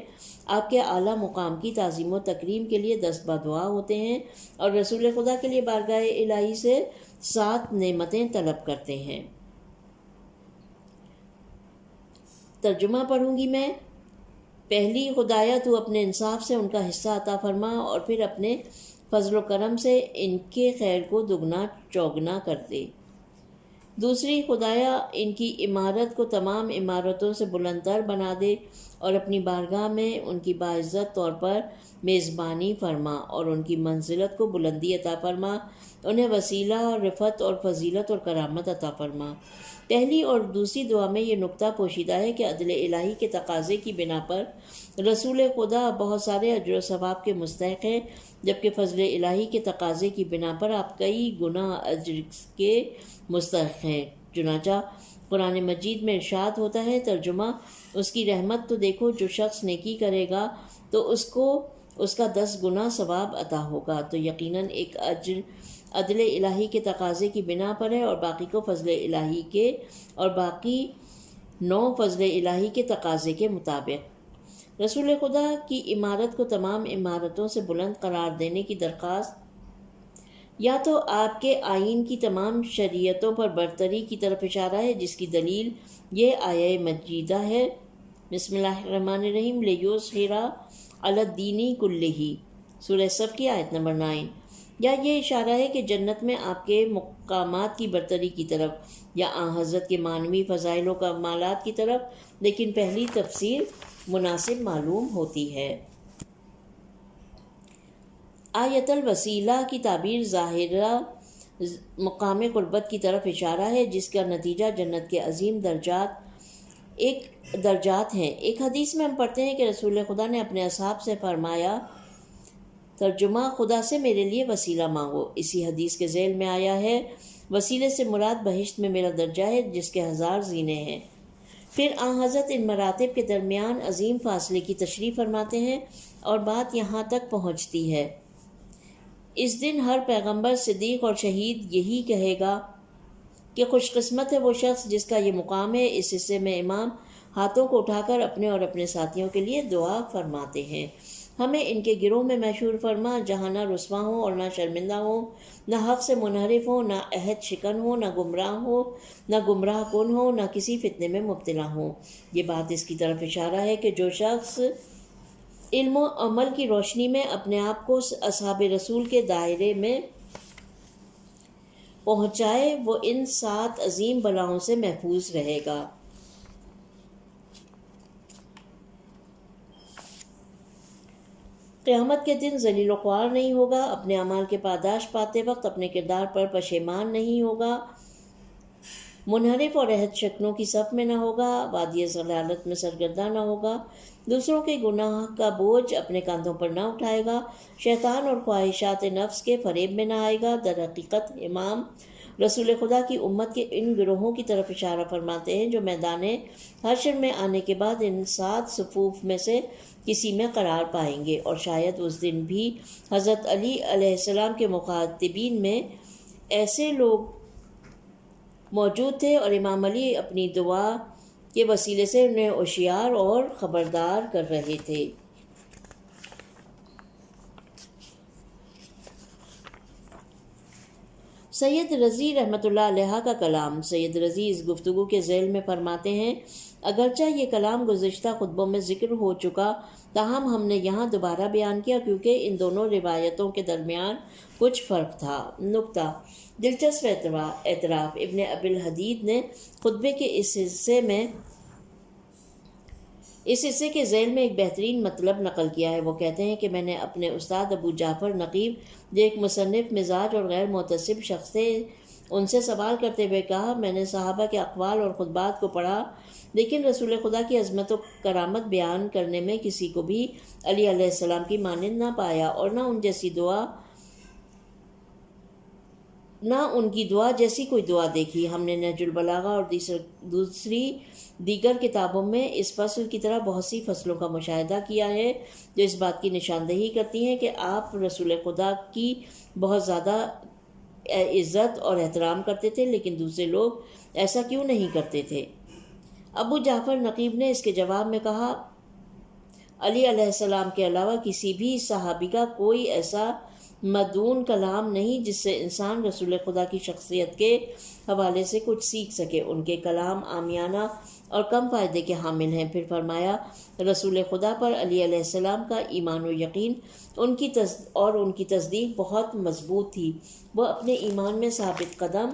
[SPEAKER 3] آپ کے اعلیٰ مقام کی تعظیم و تکریم کے لیے دست بدعا ہوتے ہیں اور رسول خدا کے لیے بارگاہ الہی سے 7 نعمتیں طلب کرتے ہیں۔ ترجمہ پڑھوں گی میں۔ پہلی، خدایا تو اپنے انصاف سے ان کا حصہ عطا فرما اور پھر اپنے فضل و کرم سے ان کے خیر کو دگنا چوگنا کر دے۔ دوسری، خدایا ان کی عمارت کو تمام عمارتوں سے بلندتر بنا دے اور اپنی بارگاہ میں ان کی باعزت طور پر میزبانی فرما اور ان کی منزلت کو بلندی عطا فرما، انہیں وسیلہ اور رفعت اور فضیلت اور کرامت عطا فرما۔ پہلی اور دوسری دعا میں یہ نقطہ پوشیدہ ہے کہ عدل الہی کے تقاضے کی بنا پر رسول خدا بہت سارے اجر و ثواب کے مستحق ہیں، جبکہ فضل الہی کے تقاضے کی بنا پر آپ کئی گنا اجر کے مستحق ہیں۔ چنانچہ قرآن مجید میں ارشاد ہوتا ہے، ترجمہ، اس کی رحمت تو دیکھو، جو شخص نیکی کرے گا تو اس کو اس کا 10 گنا ثواب عطا ہوگا، تو یقیناً ایک اجر عدل الہی کے تقاضے کی بنا پر ہے اور باقی کو فضل الہی کے اور باقی 9 فضل الہی کے تقاضے کے مطابق۔ رسول خدا کی عمارت کو تمام عمارتوں سے بلند قرار دینے کی درخواست یا تو آپ کے آئین کی تمام شریعتوں پر برتری کی طرف اشارہ ہے، جس کی دلیل یہ آیہ مجیدہ ہے، بسم اللہ الرحمن الرحیم، لیظہر علی الدین کلہ، سورہ صف کی آیت نمبر 9، یا یہ اشارہ ہے کہ جنت میں آپ کے مقامات کی برتری کی طرف یا آن حضرت کے معنوی فضائل و کمالات کی طرف، لیکن پہلی تفسیر مناسب معلوم ہوتی ہے۔ آیت الوسیلہ کی تعبیر ظاہرہ مقام قربت کی طرف اشارہ ہے، جس کا نتیجہ جنت کے عظیم درجات ہیں۔ ایک حدیث میں ہم پڑھتے ہیں کہ رسول خدا نے اپنے اصحاب سے فرمایا، ترجمہ، خدا سے میرے لیے وسیلہ مانگو۔ اسی حدیث کے ذیل میں آیا ہے، وسیلے سے مراد بہشت میں میرا درجہ ہے جس کے 1000 زینے ہیں۔ پھر آن حضرت ان مراتب کے درمیان عظیم فاصلے کی تشریح فرماتے ہیں اور بات یہاں تک پہنچتی ہے، اس دن ہر پیغمبر، صدیق اور شہید یہی کہے گا کہ خوش قسمت ہے وہ شخص جس کا یہ مقام ہے۔ اس حصے میں امام ہاتھوں کو اٹھا کر اپنے اور اپنے ساتھیوں کے لیے دعا فرماتے ہیں، ہمیں ان کے گروہ میں مشہور فرما، جہاں نہ رسوا ہوں اور نہ شرمندہ ہوں، نہ حق سے منحرف ہوں، نہ عہد شکن ہوں، نہ گمراہ کن ہوں، نہ کسی فتنے میں مبتلا ہوں۔ یہ بات اس کی طرف اشارہ ہے کہ جو شخص علم و عمل کی روشنی میں اپنے آپ کو اصحاب رسول کے دائرے میں پہنچائے، وہ ان 7 عظیم بلاؤں سے محفوظ رہے گا۔ قیامت کے دن ذلیل و خوار نہیں ہوگا، اپنے اعمال کے پاداش پاتے وقت اپنے کردار پر پشیمان نہیں ہوگا، منحرف اور عہد شکنوں کی صف میں نہ ہوگا، وادی ضلالت میں سرگرداں نہ ہوگا، دوسروں کے گناہ کا بوجھ اپنے کاندھوں پر نہ اٹھائے گا، شیطان اور خواہشات نفس کے فریب میں نہ آئے گا۔ در حقیقت امام رسول خدا کی امت کے ان گروہوں کی طرف اشارہ فرماتے ہیں جو میدان حشر میں آنے کے بعد ان 7 صفوف میں سے کسی میں قرار پائیں گے، اور شاید اس دن بھی حضرت علی علیہ السلام کے مخاطبین میں ایسے لوگ موجود تھے، اور امام علی اپنی دعا کے وسیلے سے انہیں ہوشیار اور خبردار کر رہے تھے۔ سید رضی رحمۃ اللہ علیہ کا کلام۔ سید رضی اس گفتگو کے ذیل میں فرماتے ہیں، اگرچہ یہ کلام گزشتہ خطبوں میں ذکر ہو چکا، تاہم ہم نے یہاں دوبارہ بیان کیا کیونکہ ان دونوں روایتوں کے درمیان کچھ فرق تھا۔ نقطہ دلچسپ اعتراف، ابن ابی الحدید نے خطبے کے اس حصے میں اس حصے کے ذیل میں ایک بہترین مطلب نقل کیا ہے۔ وہ کہتے ہیں کہ میں نے اپنے استاد ابو جعفر نقیب، جو ایک مصنف مزاج اور غیر محتسب شخص تھے، ان سے سوال کرتے ہوئے کہا، میں نے صحابہ کے اقوال اور خطبات کو پڑھا، لیکن رسول خدا کی عظمت و کرامت بیان کرنے میں کسی کو بھی علی علیہ السلام کی مانند نہ پایا، اور نہ ان کی دعا جیسی کوئی دعا دیکھی۔ ہم نے نہج البلاغہ اور دیگر کتابوں میں اس فصل کی طرح بہت سی فصلوں کا مشاہدہ کیا ہے جو اس بات کی نشاندہی کرتی ہیں کہ آپ رسول خدا کی بہت زیادہ عزت اور احترام کرتے تھے، لیکن دوسرے لوگ ایسا کیوں نہیں کرتے تھے؟ ابو جعفر نقیب نے اس کے جواب میں کہا، علی علیہ السلام کے علاوہ کسی بھی صحابی کا کوئی ایسا مدون کلام نہیں جس سے انسان رسول خدا کی شخصیت کے حوالے سے کچھ سیکھ سکے۔ ان کے کلام عامیانہ اور کم فائدے کے حامل ہیں۔ پھر فرمایا، رسول خدا پر علی علیہ السلام کا ایمان و یقین ان کی تصدیق بہت مضبوط تھی۔ وہ اپنے ایمان میں ثابت قدم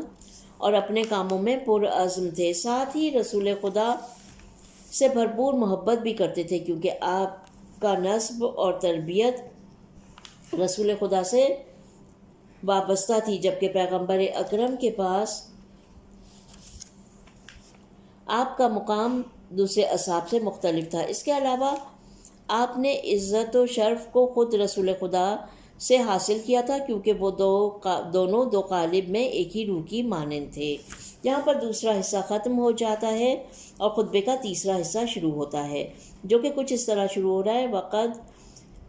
[SPEAKER 3] اور اپنے کاموں میں پرعزم تھے، ساتھ ہی رسول خدا سے بھرپور محبت بھی کرتے تھے، کیونکہ آپ کا نسب اور تربیت رسول خدا سے وابستہ تھی، جبکہ پیغمبر اکرم کے پاس آپ کا مقام دوسرے اصحاب سے مختلف تھا۔ اس کے علاوہ آپ نے عزت و شرف کو خود رسول خدا سے حاصل کیا تھا، کیونکہ وہ دونوں دو قالب میں ایک ہی روح کی مانند تھے۔ یہاں پر دوسرا حصہ ختم ہو جاتا ہے اور خطبے کا تیسرا حصہ شروع ہوتا ہے، جو کہ کچھ اس طرح شروع ہو رہا ہے، وَقَدْ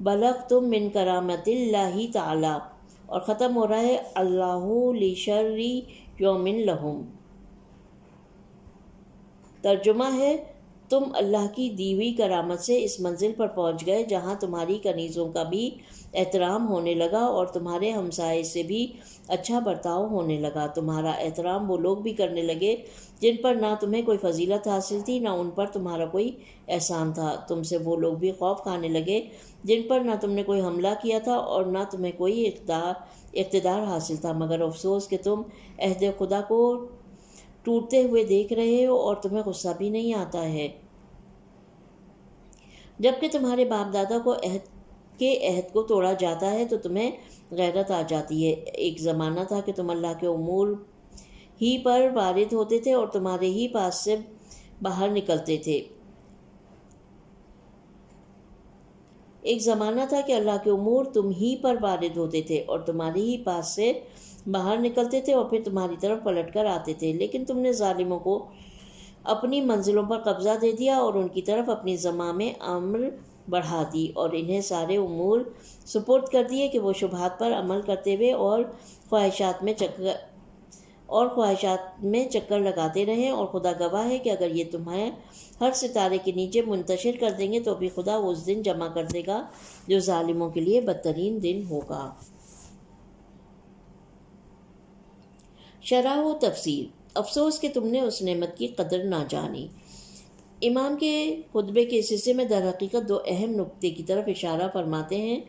[SPEAKER 3] بَلَغْتُم مِّن کَرَامَتِ اللَّہِ تَعَالَىٰ، اور ختم ہو رہا ہے اللَّهُ لِشَرِّ یَوْمٍ لَهُم۔ ترجمہ ہے، تم اللہ کی دی ہوئی کرامت سے اس منزل پر پہنچ گئے جہاں تمہاری کنیزوں کا بھی احترام ہونے لگا اور تمہارے ہمسائے سے بھی اچھا برتاؤ ہونے لگا۔ تمہارا احترام وہ لوگ بھی کرنے لگے جن پر نہ تمہیں کوئی فضیلت حاصل تھی، نہ ان پر تمہارا کوئی احسان تھا۔ تم سے وہ لوگ بھی خوف کھانے لگے جن پر نہ تم نے کوئی حملہ کیا تھا اور نہ تمہیں کوئی اقتدار حاصل تھا، مگر افسوس کہ تم عہد خدا کو ٹوٹتے ہوئے دیکھ رہے ہو اور تمہیں غصہ بھی نہیں آتا ہے، جبکہ تمہارے باپ دادا کو عہد کو توڑا جاتا ہے تو تمہیں غیرت آ جاتی ہے۔ ایک زمانہ تھا کہ تم اللہ کے امور ہی پر وارد ہوتے تھے اور تمہارے ہی پاس سے باہر نکلتے تھے۔ ایک زمانہ تھا کہ اللہ کے امور تم ہی پر وارد ہوتے تھے اور تمہارے ہی پاس سے باہر نکلتے تھے اور پھر تمہاری طرف پلٹ کر آتے تھے، لیکن تم نے ظالموں کو اپنی منزلوں پر قبضہ دے دیا اور ان کی طرف اپنی زمام امر بڑھا دی اور انہیں سارے امور سپرد کر دیے کہ وہ شبہات پر عمل کرتے ہوئے اور خواہشات میں چکر لگاتے رہیں، اور خدا گواہ ہے کہ اگر یہ تمہیں ہر ستارے کے نیچے منتشر کر دیں گے تو بھی خدا اس دن جمع کر دے گا جو ظالموں کے لیے بدترین دن ہوگا۔ شرح و تفسیر۔ افسوس کہ تم نے اس نعمت کی قدر نہ جانی۔ امام کے خطبے کے اس حصے میں در حقیقت دو اہم نکتے کی طرف اشارہ فرماتے ہیں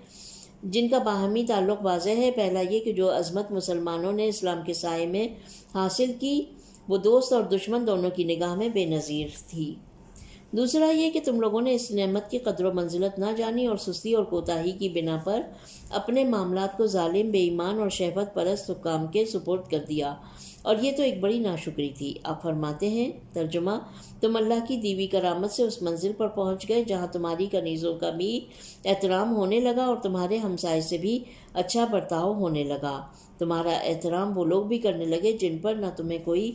[SPEAKER 3] جن کا باہمی تعلق واضح ہے۔ پہلا یہ کہ جو عظمت مسلمانوں نے اسلام کے سائے میں حاصل کی وہ دوست اور دشمن دونوں کی نگاہ میں بے نظیر تھی۔ دوسرا یہ کہ تم لوگوں نے اس نعمت کی قدر و منزلت نہ جانی اور سستی اور کوتاہی کی بنا پر اپنے معاملات کو ظالم، بے ایمان اور شہوت پرست حکام کے سپرد کر دیا، اور یہ تو ایک بڑی ناشکری تھی۔ آپ فرماتے ہیں، ترجمہ، تم اللہ کی دی ہوئی کرامت سے اس منزل پر پہنچ گئے جہاں تمہاری کنیزوں کا بھی احترام ہونے لگا اور تمہارے ہمسائے سے بھی اچھا برتاؤ ہونے لگا۔ تمہارا احترام وہ لوگ بھی کرنے لگے جن پر نہ تمہیں کوئی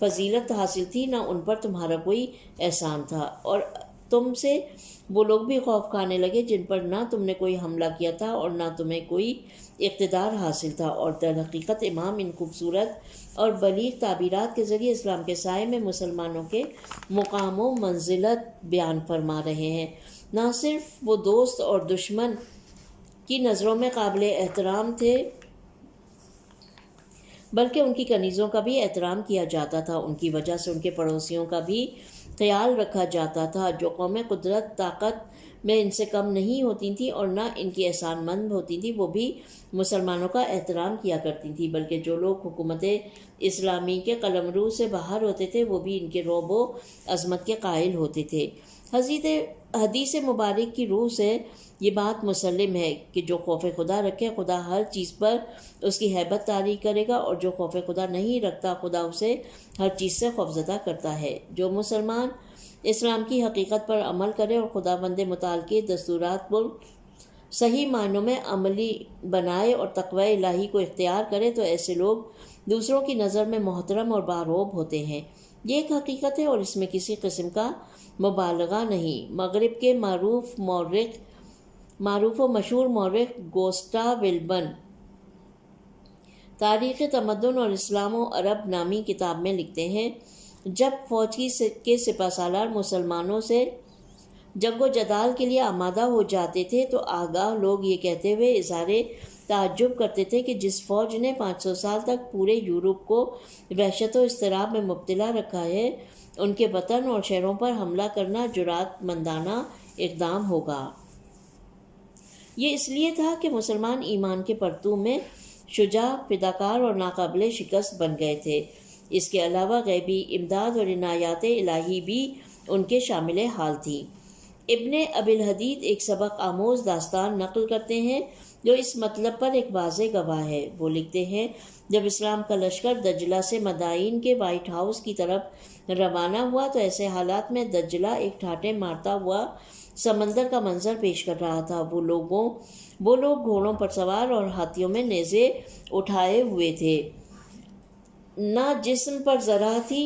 [SPEAKER 3] فضیلت حاصل تھی، نہ ان پر تمہارا کوئی احسان تھا، اور تم سے وہ لوگ بھی خوف کھانے لگے جن پر نہ تم نے کوئی حملہ کیا تھا اور نہ تمہیں کوئی اقتدار حاصل تھا۔ اور در حقیقت امام ان خوبصورت اور بلیغ تعبیرات کے ذریعے اسلام کے سائے میں مسلمانوں کے مقام و منزلت بیان فرما رہے ہیں۔ نہ صرف وہ دوست اور دشمن کی نظروں میں قابل احترام تھے بلکہ ان کی کنیزوں کا بھی احترام کیا جاتا تھا۔ ان کی وجہ سے ان کے پڑوسیوں کا بھی خیال رکھا جاتا تھا۔ جو قومیں قدرت طاقت میں ان سے کم نہیں ہوتی تھیں اور نہ ان کی احسان مند ہوتی تھیں، وہ بھی مسلمانوں کا احترام کیا کرتی تھیں، بلکہ جو لوگ حکومت اسلامی کے قلمرو سے باہر ہوتے تھے وہ بھی ان کے رعب و عظمت کے قائل ہوتے تھے۔ حدیث مبارک کی روح سے یہ بات مسلم ہے کہ جو خوف خدا رکھے خدا ہر چیز پر اس کی ہیبت طاری کرے گا، اور جو خوف خدا نہیں رکھتا خدا اسے ہر چیز سے خوفزدہ کرتا ہے۔ جو مسلمان اسلام کی حقیقت پر عمل کرے اور خدا بند متعلقہ دستورات کو صحیح معنوں میں عملی بنائے اور تقوی الہی کو اختیار کرے تو ایسے لوگ دوسروں کی نظر میں محترم اور باروب ہوتے ہیں۔ یہ ایک حقیقت ہے اور اس میں کسی قسم کا مبالغہ نہیں۔ مغرب کے معروف و مشہور مورخ گوسٹا ویلبن تاریخ تمدن اور اسلام و عرب نامی کتاب میں لکھتے ہیں، جب فوج کے سپہ سالار مسلمانوں سے جنگ و جدال کے لیے آمادہ ہو جاتے تھے تو آگاہ لوگ یہ کہتے ہوئے اظہار تعجب کرتے تھے کہ جس فوج نے 500 سال تک پورے یورپ کو وحشت و اضطراب میں مبتلا رکھا ہے، ان کے وطن اور شہروں پر حملہ کرنا جرأت مندانہ اقدام ہوگا۔ یہ اس لیے تھا کہ مسلمان ایمان کے پرتو میں شجاع، فداکار اور ناقابل شکست بن گئے تھے۔ اس کے علاوہ غیبی امداد اور عنایات الہی بھی ان کے شامل حال تھی۔ ابن ابی الحدید ایک سبق آموز داستان نقل کرتے ہیں جو اس مطلب پر ایک واضح گواہ ہے۔ وہ لکھتے ہیں، جب اسلام کا لشکر دجلہ سے مدائن کے وائٹ ہاؤس کی طرف روانہ ہوا تو ایسے حالات میں دجلہ ایک ٹھاٹھے مارتا ہوا سمندر کا منظر پیش کر رہا تھا۔ وہ لوگ گھوڑوں پر سوار اور ہاتھیوں میں نیزے اٹھائے ہوئے تھے، نہ جسم پر ذرہ تھی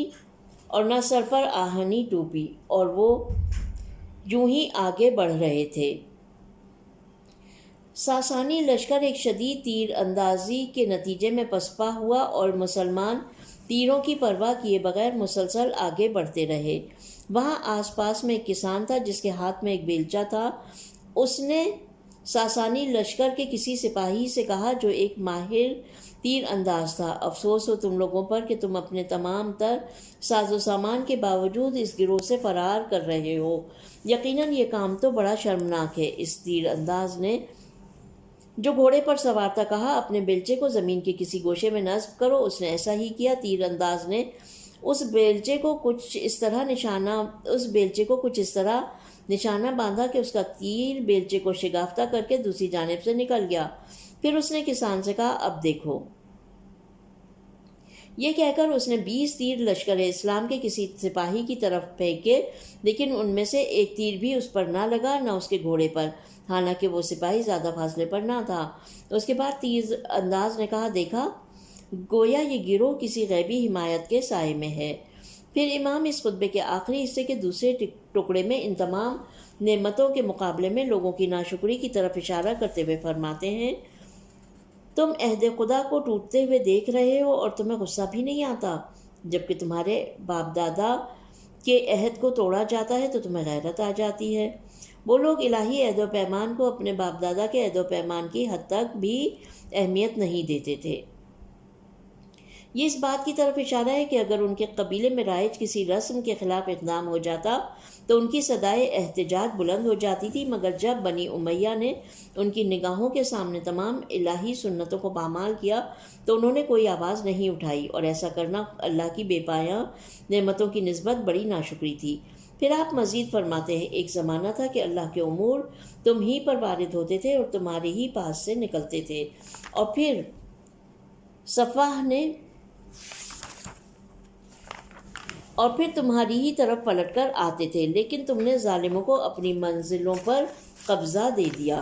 [SPEAKER 3] اور نہ سر پر آہنی ٹوپی، اور وہ یوں ہی آگے بڑھ رہے تھے۔ ساسانی لشکر ایک شدید تیر اندازی کے نتیجے میں پسپا ہوا اور مسلمان تیروں کی پرواہ کیے بغیر مسلسل آگے بڑھتے رہے۔ وہاں آس پاس میں ایک کسان تھا جس کے ہاتھ میں ایک بیلچہ تھا۔ اس نے ساسانی لشکر کے کسی سپاہی سے کہا جو ایک ماہر تیر انداز تھا، افسوس ہو تم لوگوں پر کہ تم اپنے تمام تر ساز و سامان کے باوجود اس گروہ سے فرار کر رہے ہو۔ یقیناً یہ کام تو بڑا شرمناک ہے۔ اس تیر انداز نے جو گھوڑے پر سوار تھا کہا، اپنے بیلچے کو زمین کے کسی گوشے میں نصب کرو۔ اس نے ایسا ہی کیا۔ تیر انداز نے اس بیلچے کو کچھ اس طرح نشانہ باندھا کہ اس کا تیر بیلچے کو شگافتہ کر کے دوسری جانب سے نکل گیا۔ پھر اس نے کسان سے کہا، اب دیکھو۔ یہ کہہ کر اس نے 20 تیر لشکر اسلام کے کسی سپاہی کی طرف پھینکے، لیکن ان میں سے ایک تیر بھی اس پر نہ لگا، نہ اس کے گھوڑے پر، حالانکہ وہ سپاہی زیادہ فاصلے پر نہ تھا۔ اس کے بعد تیر انداز نے کہا، دیکھا، گویا یہ گروہ کسی غیبی حمایت کے سائے میں ہے۔ پھر امام اس خطبے کے آخری حصے کے دوسرے ٹکڑے میں ان تمام نعمتوں کے مقابلے میں لوگوں کی ناشکری کی طرف اشارہ کرتے ہوئے فرماتے ہیں، تم عہد خدا کو ٹوٹتے ہوئے دیکھ رہے ہو اور تمہیں غصہ بھی نہیں آتا، جبکہ تمہارے باپ دادا کے عہد کو توڑا جاتا ہے تو تمہیں غیرت آ جاتی ہے۔ وہ لوگ الہی عہد و پیمان کو اپنے باپ دادا کے عہد و پیمان کی حد تک بھی اہمیت نہیں دیتے تھے۔ یہ اس بات کی طرف اشارہ ہے کہ اگر ان کے قبیلے میں رائج کسی رسم کے خلاف اقدام ہو جاتا تو ان کی صدائے احتجاج بلند ہو جاتی تھی، مگر جب بنی امیہ نے ان کی نگاہوں کے سامنے تمام الہی سنتوں کو پامال کیا تو انہوں نے کوئی آواز نہیں اٹھائی، اور ایسا کرنا اللہ کی بے پایاں نعمتوں کی نسبت بڑی ناشکری تھی۔ پھر آپ مزید فرماتے ہیں، ایک زمانہ تھا کہ اللہ کے امور تم ہی پر وارد ہوتے تھے اور تمہارے ہی پاس سے نکلتے تھے، اور پھر تمہاری ہی طرف پلٹ کر آتے تھے، لیکن تم نے ظالموں کو اپنی منزلوں پر قبضہ دے دیا۔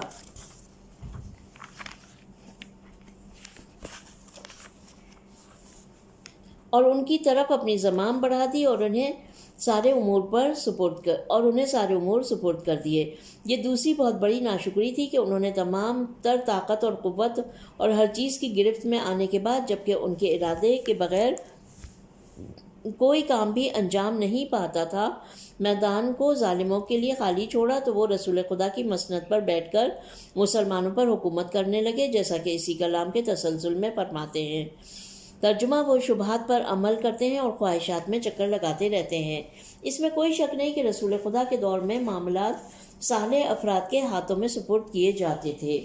[SPEAKER 3] اور ان کی طرف اپنی زمام بڑھا دی اور انہیں سارے امور سپرد کر دیے۔ یہ دوسری بہت بڑی ناشکری تھی کہ انہوں نے تمام تر طاقت اور قوت اور ہر چیز کی گرفت میں آنے کے بعد، جبکہ ان کے ارادے کے بغیر کوئی کام بھی انجام نہیں پاتا تھا، میدان کو ظالموں کے لیے خالی چھوڑا تو وہ رسول خدا کی مسند پر بیٹھ کر مسلمانوں پر حکومت کرنے لگے، جیسا کہ اسی کلام کے تسلسل میں فرماتے ہیں۔ ترجمہ، وہ شبہات پر عمل کرتے ہیں اور خواہشات میں چکر لگاتے رہتے ہیں۔ اس میں کوئی شک نہیں کہ رسول خدا کے دور میں معاملات صالح افراد کے ہاتھوں میں سپرد کیے جاتے تھے،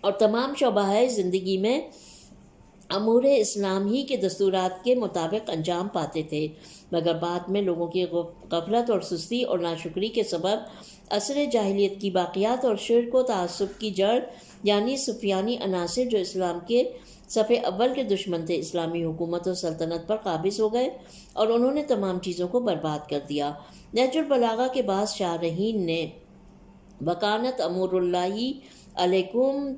[SPEAKER 3] اور تمام شعبۂ زندگی میں امور اسلام ہی کے دستورات کے مطابق انجام پاتے تھے، مگر بعد میں لوگوں کی غفلت اور سستی اور ناشکری کے سبب عصر جاہلیت کی باقیات اور شرک و تعصب کی جڑ یعنی سفیانی عناصر جو اسلام کے صف اول کے دشمن تھے، اسلامی حکومت و سلطنت پر قابض ہو گئے اور انہوں نے تمام چیزوں کو برباد کر دیا۔ نہج البلاغہ کے بعض شارحین نے وکانت امور اللہ علیکم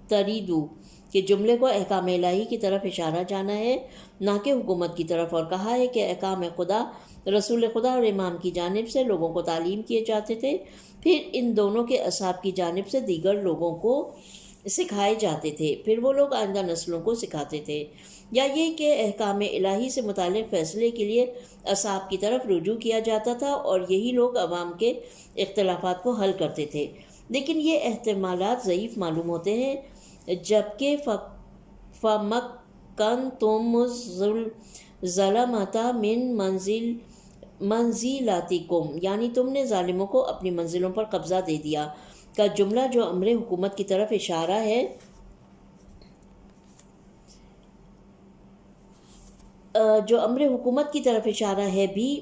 [SPEAKER 3] تریدو کہ جملے کو احکام الہی کی طرف اشارہ جانا ہے، نہ کہ حکومت کی طرف، اور کہا ہے کہ احکام خدا، رسول خدا اور امام کی جانب سے لوگوں کو تعلیم کیے جاتے تھے، پھر ان دونوں کے اصحاب کی جانب سے دیگر لوگوں کو سکھائے جاتے تھے، پھر وہ لوگ آئندہ نسلوں کو سکھاتے تھے، یا یہ کہ احکام الہی سے متعلق فیصلے کے لیے اصحاب کی طرف رجوع کیا جاتا تھا اور یہی لوگ عوام کے اختلافات کو حل کرتے تھے۔ لیکن یہ احتمالات ضعیف معلوم ہوتے ہیں، جبکہ فَمَكَّنْتُمُ الظَّلَمَةَ مِنْ منزلاتکم یعنی تم نے ظالموں کو اپنی منزلوں پر قبضہ دے دیا کا جملہ جو امر حکومت کی طرف اشارہ ہے، بھی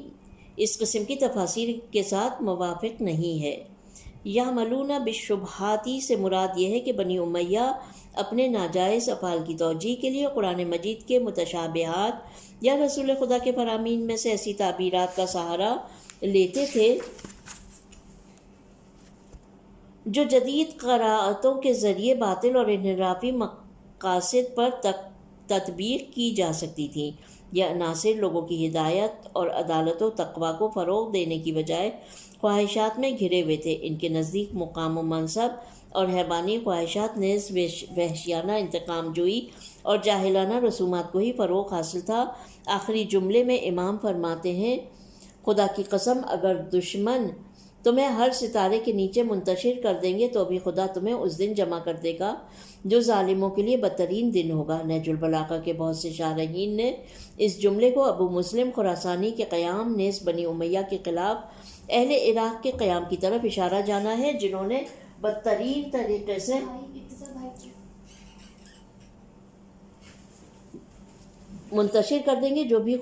[SPEAKER 3] اس قسم کی تفاسیر کے ساتھ موافق نہیں ہے۔ یعملون بالشبہات سے مراد یہ ہے کہ بنی امیہ اپنے ناجائز افعال کی توجیہ کے لیے قرآن مجید کے متشابہات یا رسول خدا کے فرامین میں سے ایسی تعبیرات کا سہارا لیتے تھے جو جدید قراءتوں کے ذریعے باطل اور انحرافی مقاصد پر تطبیق کی جا سکتی تھیں۔ یہ عناصر لوگوں کی ہدایت اور عدالت و تقوی کو فروغ دینے کی بجائے خواہشات میں گھرے ہوئے تھے۔ ان کے نزدیک مقام و منصب اور حیوانی خواہشات نیز وحشیانہ انتقام جوئی اور جاہلانہ رسومات کو ہی فروغ حاصل تھا۔ آخری جملے میں امام فرماتے ہیں، خدا کی قسم اگر دشمن تمہیں ہر ستارے کے نیچے منتشر کر دیں گے تو بھی خدا تمہیں اس دن جمع کر دے گا جو ظالموں کے لیے بدترین دن ہوگا۔ نہج البلاغہ کے بہت سے شارحین نے اس جملے کو ابو مسلم خراسانی کے قیام نیز بنی امیہ کے خلاف اہل عراق کے قیام کی طرف اشارہ جانا ہے، جنہوں نے بدترین طریقے سے منتشر کر دیں گے تو بھی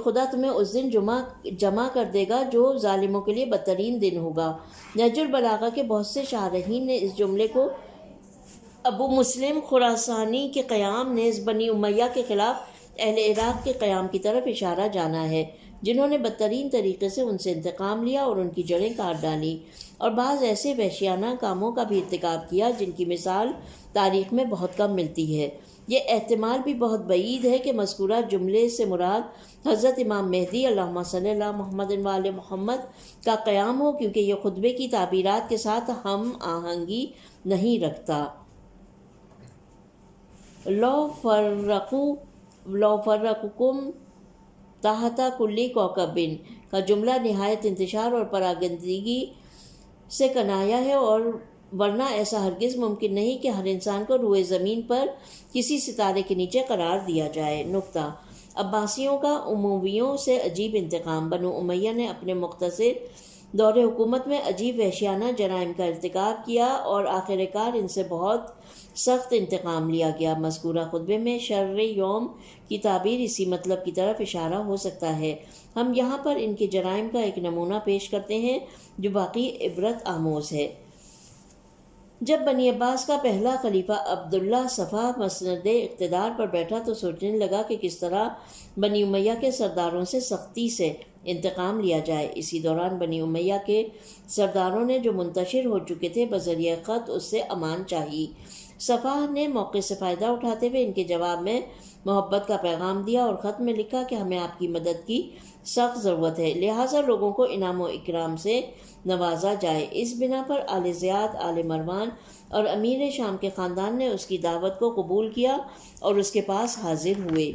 [SPEAKER 3] خدا تمہیں اس دن جمع کر دے گا جو ظالموں کے لیے بدترین دن ہوگا۔ نہج البلاغہ کے بہت سے شارحین نے اس جملے کو ابو مسلم خراسانی کے قیام نیز بنی امیہ کے خلاف اہل عراق کے قیام کی طرف اشارہ جانا ہے، جنہوں نے بدترین طریقے سے ان سے انتقام لیا اور ان کی جڑیں کاٹ ڈالیں اور بعض ایسے وحشیانہ کاموں کا بھی ارتکاب کیا جن کی مثال تاریخ میں بہت کم ملتی ہے۔ یہ احتمال بھی بہت بعید ہے کہ مذکورہ جملے سے مراد حضرت امام مہدی اللہم صلی اللہ محمد وآل محمد کا قیام ہو، کیونکہ یہ خطبے کی تعبیرات کے ساتھ ہم آہنگی نہیں رکھتا۔ لو فرقکم تحت کلی کوکبن کا جملہ نہایت انتشار اور پراگندگی سے کنایا ہے، اور ورنہ ایسا ہرگز ممکن نہیں کہ ہر انسان کو روئے زمین پر کسی ستارے کے نیچے قرار دیا جائے۔ نقطہ: عباسیوں کا امویوں سے عجیب انتقام۔ بنو امیہ نے اپنے مختصر دور حکومت میں عجیب وحشیانہ جرائم کا ارتکاب کیا اور آخر کار ان سے بہت سخت انتقام لیا گیا۔ مذکورہ خطبے میں شر یوم کی تعبیر اسی مطلب کی طرف اشارہ ہو سکتا ہے۔ ہم یہاں پر ان کے جرائم کا ایک نمونہ پیش کرتے ہیں جو باقی عبرت آموز ہے۔ جب بنی عباس کا پہلا خلیفہ عبداللہ صفا مسند اقتدار پر بیٹھا تو سوچنے لگا کہ کس طرح بنی امیہ کے سرداروں سے سختی سے انتقام لیا جائے۔ اسی دوران بنی امیہ کے سرداروں نے جو منتشر ہو چکے تھے بذریعہ خط اس سے امان چاہی۔ صفا نے موقع سے فائدہ اٹھاتے ہوئے ان کے جواب میں محبت کا پیغام دیا اور خط میں لکھا کہ ہمیں آپ کی مدد کی سخت ضرورت ہے، لہٰذا لوگوں کو انعام و اکرام سے نوازا جائے۔ اس بنا پر آل زیاد، آل مروان اور امیر شام کے خاندان نے اس کی دعوت کو قبول کیا اور اس کے پاس حاضر ہوئے۔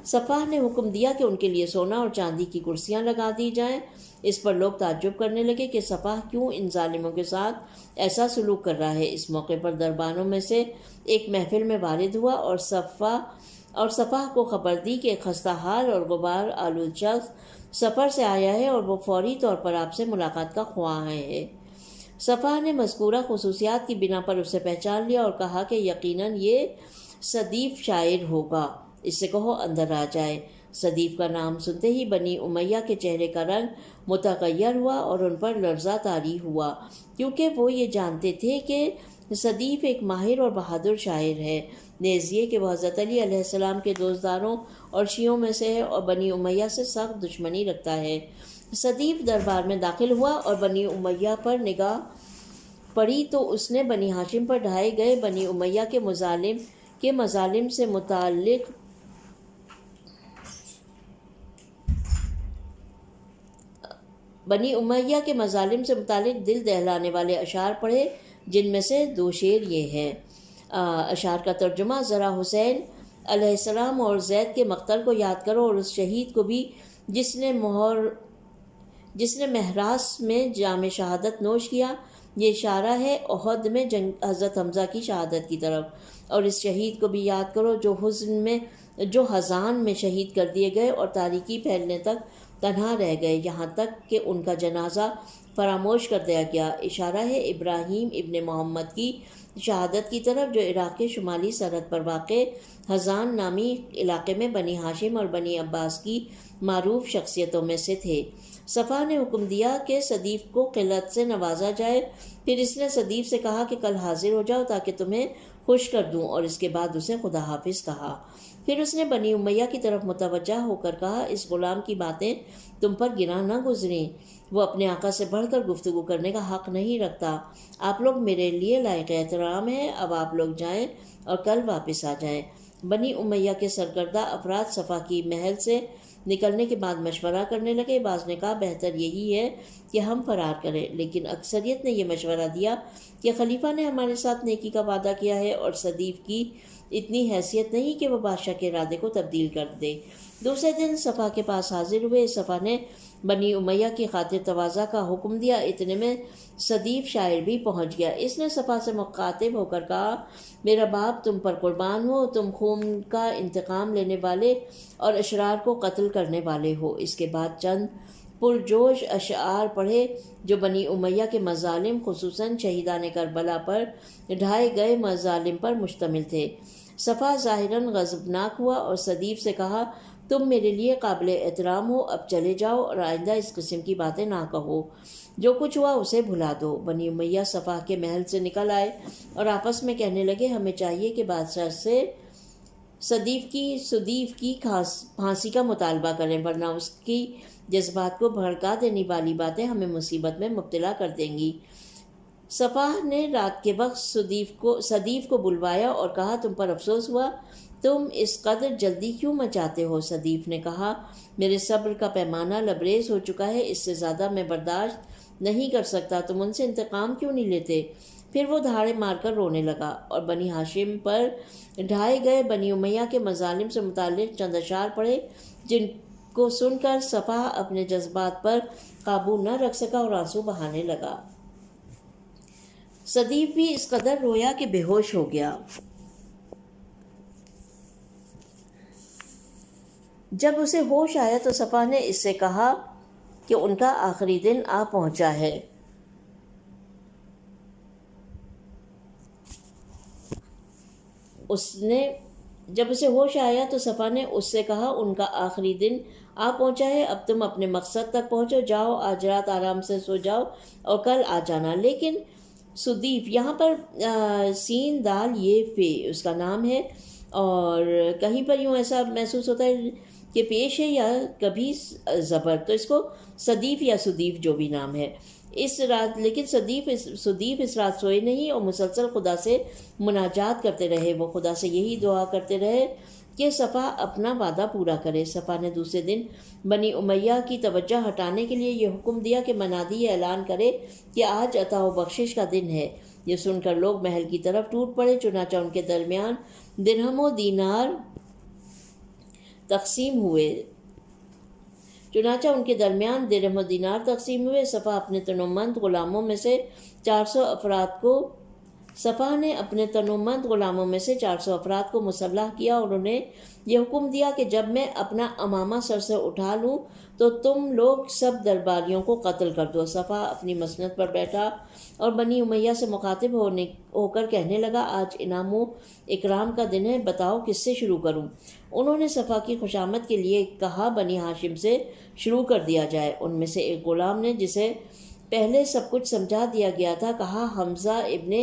[SPEAKER 3] صفا نے حکم دیا کہ ان کے لیے سونا اور چاندی کی کرسیاں لگا دی جائیں۔ اس پر لوگ تعجب کرنے لگے کہ صفا کیوں ان ظالموں کے ساتھ ایسا سلوک کر رہا ہے۔ اس موقع پر دربانوں میں سے ایک محفل میں وارد ہوا اور صفا کو خبر دی کہ ایک خستہ حال اور غبار آلود شخص سفر سے آیا ہے اور وہ فوری طور پر آپ سے ملاقات کا خواہاں ہے۔ صفا نے مذکورہ خصوصیات کی بنا پر اسے پہچان لیا اور کہا کہ یقیناً یہ صدیف شاعر ہوگا، اس سے کہو اندر آ جائے۔ صدیف کا نام سنتے ہی بنی امیہ کے چہرے کا رنگ متغیر ہوا اور ان پر لرزہ طاری ہوا، کیونکہ وہ یہ جانتے تھے کہ صدیف ایک ماہر اور بہادر شاعر ہے، نیز یہ کہ وہ حضرت علی علیہ السلام کے دوستداروں اور شیعوں میں سے ہے اور بنی امیہ سے سخت دشمنی رکھتا ہے۔ صدیف دربار میں داخل ہوا اور بنی امیہ پر نگاہ پڑی تو اس نے بنی ہاشم پر ڈھائے گئے بنی امیہ کے مظالم سے متعلق دل دہلانے والے اشعار پڑھے، جن میں سے 2 شعر یہ ہیں۔ اشعار کا ترجمہ: ذرا حسین علیہ السلام اور زید کے مقتل کو یاد کرو اور اس شہید کو بھی جس نے محراس میں جام شہادت نوش کیا۔ یہ اشارہ ہے احد میں حضرت حمزہ کی شہادت کی طرف۔ اور اس شہید کو بھی یاد کرو جو حزان میں شہید کر دیے گئے اور تاریکی پھیلنے تک تنہا رہ گئے، یہاں تک کہ ان کا جنازہ فراموش کر دیا گیا۔ اشارہ ہے ابراہیم ابن محمد کی شہادت کی طرف، جو عراق کے شمالی سرحد پر واقع حزان نامی علاقے میں بنی ہاشم اور بنی عباس کی معروف شخصیتوں میں سے تھے۔ صفا نے حکم دیا کہ صدیف کو قلعت سے نوازا جائے، پھر اس نے صدیف سے کہا کہ کل حاضر ہو جاؤ تاکہ تمہیں خوش کر دوں، اور اس کے بعد اسے خدا حافظ کہا۔ پھر اس نے بنی امیہ کی طرف متوجہ ہو کر کہا، اس غلام کی باتیں تم پر گراں نہ گزریں، وہ اپنے آقا سے بڑھ کر گفتگو کرنے کا حق نہیں رکھتا۔ آپ لوگ میرے لیے لائق احترام ہیں، اب آپ لوگ جائیں اور کل واپس آ جائیں۔ بنی امیہ کے سرکردہ افراد صفا کی محل سے نکلنے کے بعد مشورہ کرنے لگے۔ بعض نے کہا بہتر یہی ہے کہ ہم فرار کریں، لیکن اکثریت نے یہ مشورہ دیا کہ خلیفہ نے ہمارے ساتھ نیکی کا وعدہ کیا ہے اور صدیف کی اتنی حیثیت نہیں کہ وہ بادشاہ کے ارادے کو تبدیل کر دے۔ دوسرے دن صفا کے پاس حاضر ہوئے۔ صفا نے بنی امیہ کی خاطر تواضع کا حکم دیا، اتنے میں صدیف شاعر بھی پہنچ گیا۔ اس نے صفا سے مخاطب ہو کر کہا، میرا باپ تم پر قربان ہو، تم خون کا انتقام لینے والے اور اشرار کو قتل کرنے والے ہو۔ اس کے بعد چند پرجوش اشعار پڑھے جو بنی امیہ کے مظالم، خصوصاً شہیدان کربلا پر ڈھائے گئے مظالم پر مشتمل تھے۔ صفا ظاہراً غضبناک ہوا اور صدیف سے کہا، تم میرے لیے قابل احترام ہو، اب چلے جاؤ اور آئندہ اس قسم کی باتیں نہ کہو، جو کچھ ہوا اسے بھلا دو۔ بنی امیہ صفا کے محل سے نکل آئے اور آپس میں کہنے لگے، ہمیں چاہیے کہ بادشاہ سے صدیف کی پھانسی کا مطالبہ کریں، ورنہ اس کی جذبات کو بھڑکا دینے والی باتیں ہمیں مصیبت میں مبتلا کر دیں گی۔ صفا نے رات کے وقت صدیف کو بلوایا اور کہا، تم پر افسوس ہوا، تم اس قدر جلدی کیوں مچاتے ہو؟ صدیف نے کہا، میرے صبر کا پیمانہ لبریز ہو چکا ہے، اس سے زیادہ میں برداشت نہیں کر سکتا، تم ان سے انتقام کیوں نہیں لیتے؟ پھر وہ دھاڑے مار کر رونے لگا اور بنی ہاشم پر ڈھائے گئے بنی امیہ کے مظالم سے متعلق چند اشعار پڑھے، جن کو سن کر صفا اپنے جذبات پر قابو نہ رکھ سکا اور آنسو بہانے لگا۔ صدیف بھی اس قدر رویا کہ بے ہوش ہو گیا۔ جب اسے ہوش آیا تو صفا نے اس سے کہا کہ ان کا آخری دن آ پہنچا ہے۔ جب اسے ہوش آیا تو صفا نے اس سے کہا، ان کا آخری دن آ پہنچا ہے، اب تم اپنے مقصد تک پہنچو، جاؤ آج رات آرام سے سو جاؤ اور کل آ جانا۔ لیکن صدیف، یہاں پر سین دال یہ فے اس کا نام ہے، اور کہیں پر یوں ایسا محسوس ہوتا ہے کہ پیش ہے یا کبھی زبر، تو اس کو صدیف یا صدیف جو بھی نام ہے اس رات، لیکن صدیف اس رات سوئے نہیں اور مسلسل خدا سے مناجات کرتے رہے۔ وہ خدا سے یہی دعا کرتے رہے کہ صفا اپنا وعدہ پورا کرے۔ صفا نے دوسرے دن بنی امیہ کی توجہ ہٹانے کے لیے یہ حکم دیا کہ منادی یہ اعلان کرے کہ آج عطا و بخشش کا دن ہے۔ یہ سن کر لوگ محل کی طرف ٹوٹ پڑے، چنانچہ ان کے درمیان درہم و دینار تقسیم ہوئے۔ صفا اپنے تنومند غلاموں میں سے 400 افراد کو صفا نے اپنے تنومند غلاموں میں سے 400 افراد کو مسلح کیا اور انہیں یہ حکم دیا کہ جب میں اپنا امامہ سر سے اٹھا لوں تو تم لوگ سب درباریوں کو قتل کر دو۔ صفا اپنی مسند پر بیٹھا اور بنی امیہ سے مخاطب ہو کر کہنے لگا، آج انعام و اکرام کا دن ہے، بتاؤ کس سے شروع کروں؟ انہوں نے صفا کی خوشامد کے لیے کہا بنی ہاشم سے شروع کر دیا جائے۔ ان میں سے ایک غلام نے، جسے پہلے سب کچھ سمجھا دیا گیا تھا، کہا حمزہ ابن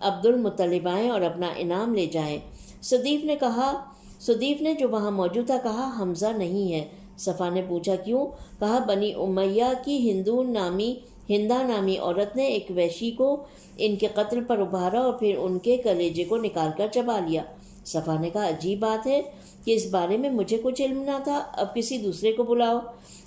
[SPEAKER 3] عبد المطلب آئیں اور اپنا انعام لے جائیں۔ صدیف نے جو وہاں موجود تھا کہا حمزہ نہیں ہے۔ صفا نے پوچھا کیوں؟ کہا بنی امیہ کی ہندا نامی عورت نے ایک وحشی کو ان کے قتل پر ابھارا اور پھر ان کے کلیجے کو نکال کر چبا لیا۔ صفا نے کہا عجیب بات ہے کہ اس بارے میں مجھے کچھ علم نہ تھا، اب کسی دوسرے کو بلاؤ۔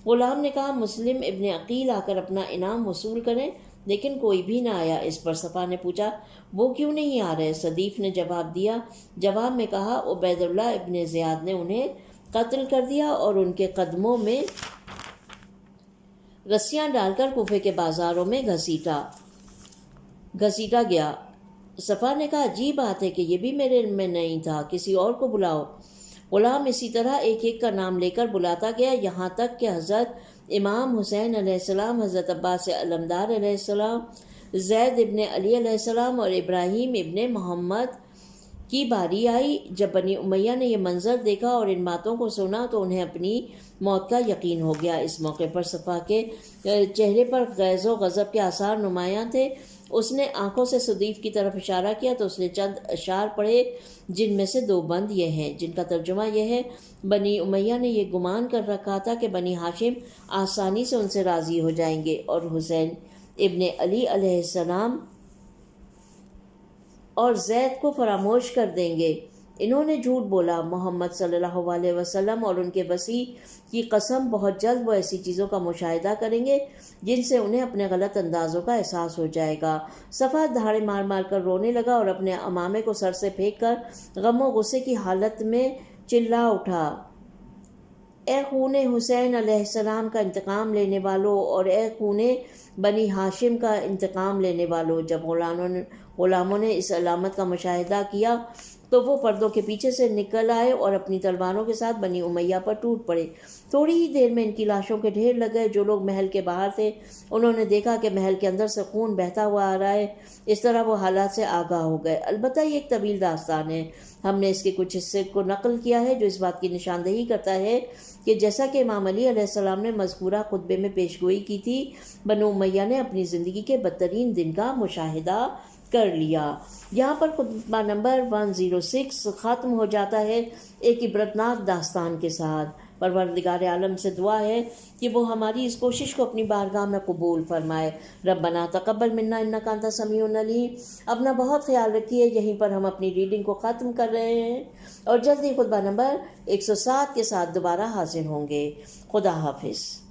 [SPEAKER 3] غلام نے کہا مسلم ابن عقیل آ کر اپنا انعام وصول کریں، لیکن کوئی بھی نہ آیا۔ اس پر صفا نے پوچھا وہ کیوں نہیں آ رہے؟ صدیف نے جواب دیا، جواب میں کہا عبید اللہ ابن زیاد نے انہیں قتل کر دیا اور ان کے قدموں میں رسیاں ڈال کر کوفے کے بازاروں میں گھسیٹا گیا۔ صفا نے کہا عجیب بات ہے کہ یہ بھی میرے علم میں نہیں تھا، کسی اور کو بلاؤ۔ غلام اسی طرح ایک ایک کا نام لے کر بلاتا گیا، یہاں تک کہ حضرت امام حسین علیہ السلام، حضرت عباس علمدار علیہ السلام، زید ابن علی علیہ السلام اور ابراہیم ابن محمد کی باری آئی۔ جب بنی امیہ نے یہ منظر دیکھا اور ان باتوں کو سنا تو انہیں اپنی موت کا یقین ہو گیا۔ اس موقع پر صفا کے چہرے پر غیظ و غضب کے آثار نمایاں تھے۔ اس نے آنکھوں سے صدیف کی طرف اشارہ کیا تو اس نے چند اشعار پڑھے، جن میں سے 2 بند یہ ہیں، جن کا ترجمہ یہ ہے، بنی امیہ نے یہ گمان کر رکھا تھا کہ بنی ہاشم آسانی سے ان سے راضی ہو جائیں گے اور حسین ابن علی علیہ السلام اور زید کو فراموش کر دیں گے۔ انہوں نے جھوٹ بولا۔ محمد صلی اللہ علیہ وسلم اور ان کے وسیع کی قسم بہت جلد وہ ایسی چیزوں کا مشاہدہ کریں گے جن سے انہیں اپنے غلط اندازوں کا احساس ہو جائے گا۔ صفا دھاڑے مار مار کر رونے لگا اور اپنے امامے کو سر سے پھینک کر غم و غصے کی حالت میں چلا اٹھا، اے خون حسین علیہ السلام کا انتقام لینے والوں اور اے خون بنی ہاشم کا انتقام لینے والوں۔ جب غلاموں نے اس علامت کا مشاہدہ کیا تو وہ پردوں کے پیچھے سے نکل آئے اور اپنی تلواروں کے ساتھ بنی امیہ پر ٹوٹ پڑے۔ تھوڑی ہی دیر میں ان کی لاشوں کے ڈھیر لگ گئے۔ جو لوگ محل کے باہر تھے انہوں نے دیکھا کہ محل کے اندر سے خون بہتا ہوا آ رہا ہے۔ اس طرح وہ حالات سے آگاہ ہو گئے۔ البتہ یہ ایک طویل داستان ہے، ہم نے اس کے کچھ حصے کو نقل کیا ہے جو اس بات کی نشاندہی کرتا ہے کہ جیسا کہ امام علی علیہ السلام نے مذکورہ خطبے میں پیشگوئی کی تھی، بنو امیہ نے اپنی زندگی کے بدترین دن کا مشاہدہ کر لیا۔ یہاں پر خطبہ نمبر 106 ختم ہو جاتا ہے ایک عبرتناک داستان کے ساتھ۔ پروردگار عالم سے دعا ہے کہ وہ ہماری اس کوشش کو اپنی بارگاہ میں قبول فرمائے۔ ربنا تقبل منا انک انت السمیع العلیم۔ اپنا بہت خیال رکھیے۔ یہیں پر ہم اپنی ریڈنگ کو ختم کر رہے ہیں اور جلدی خطبہ نمبر 107 کے ساتھ دوبارہ حاضر ہوں گے۔ خدا حافظ۔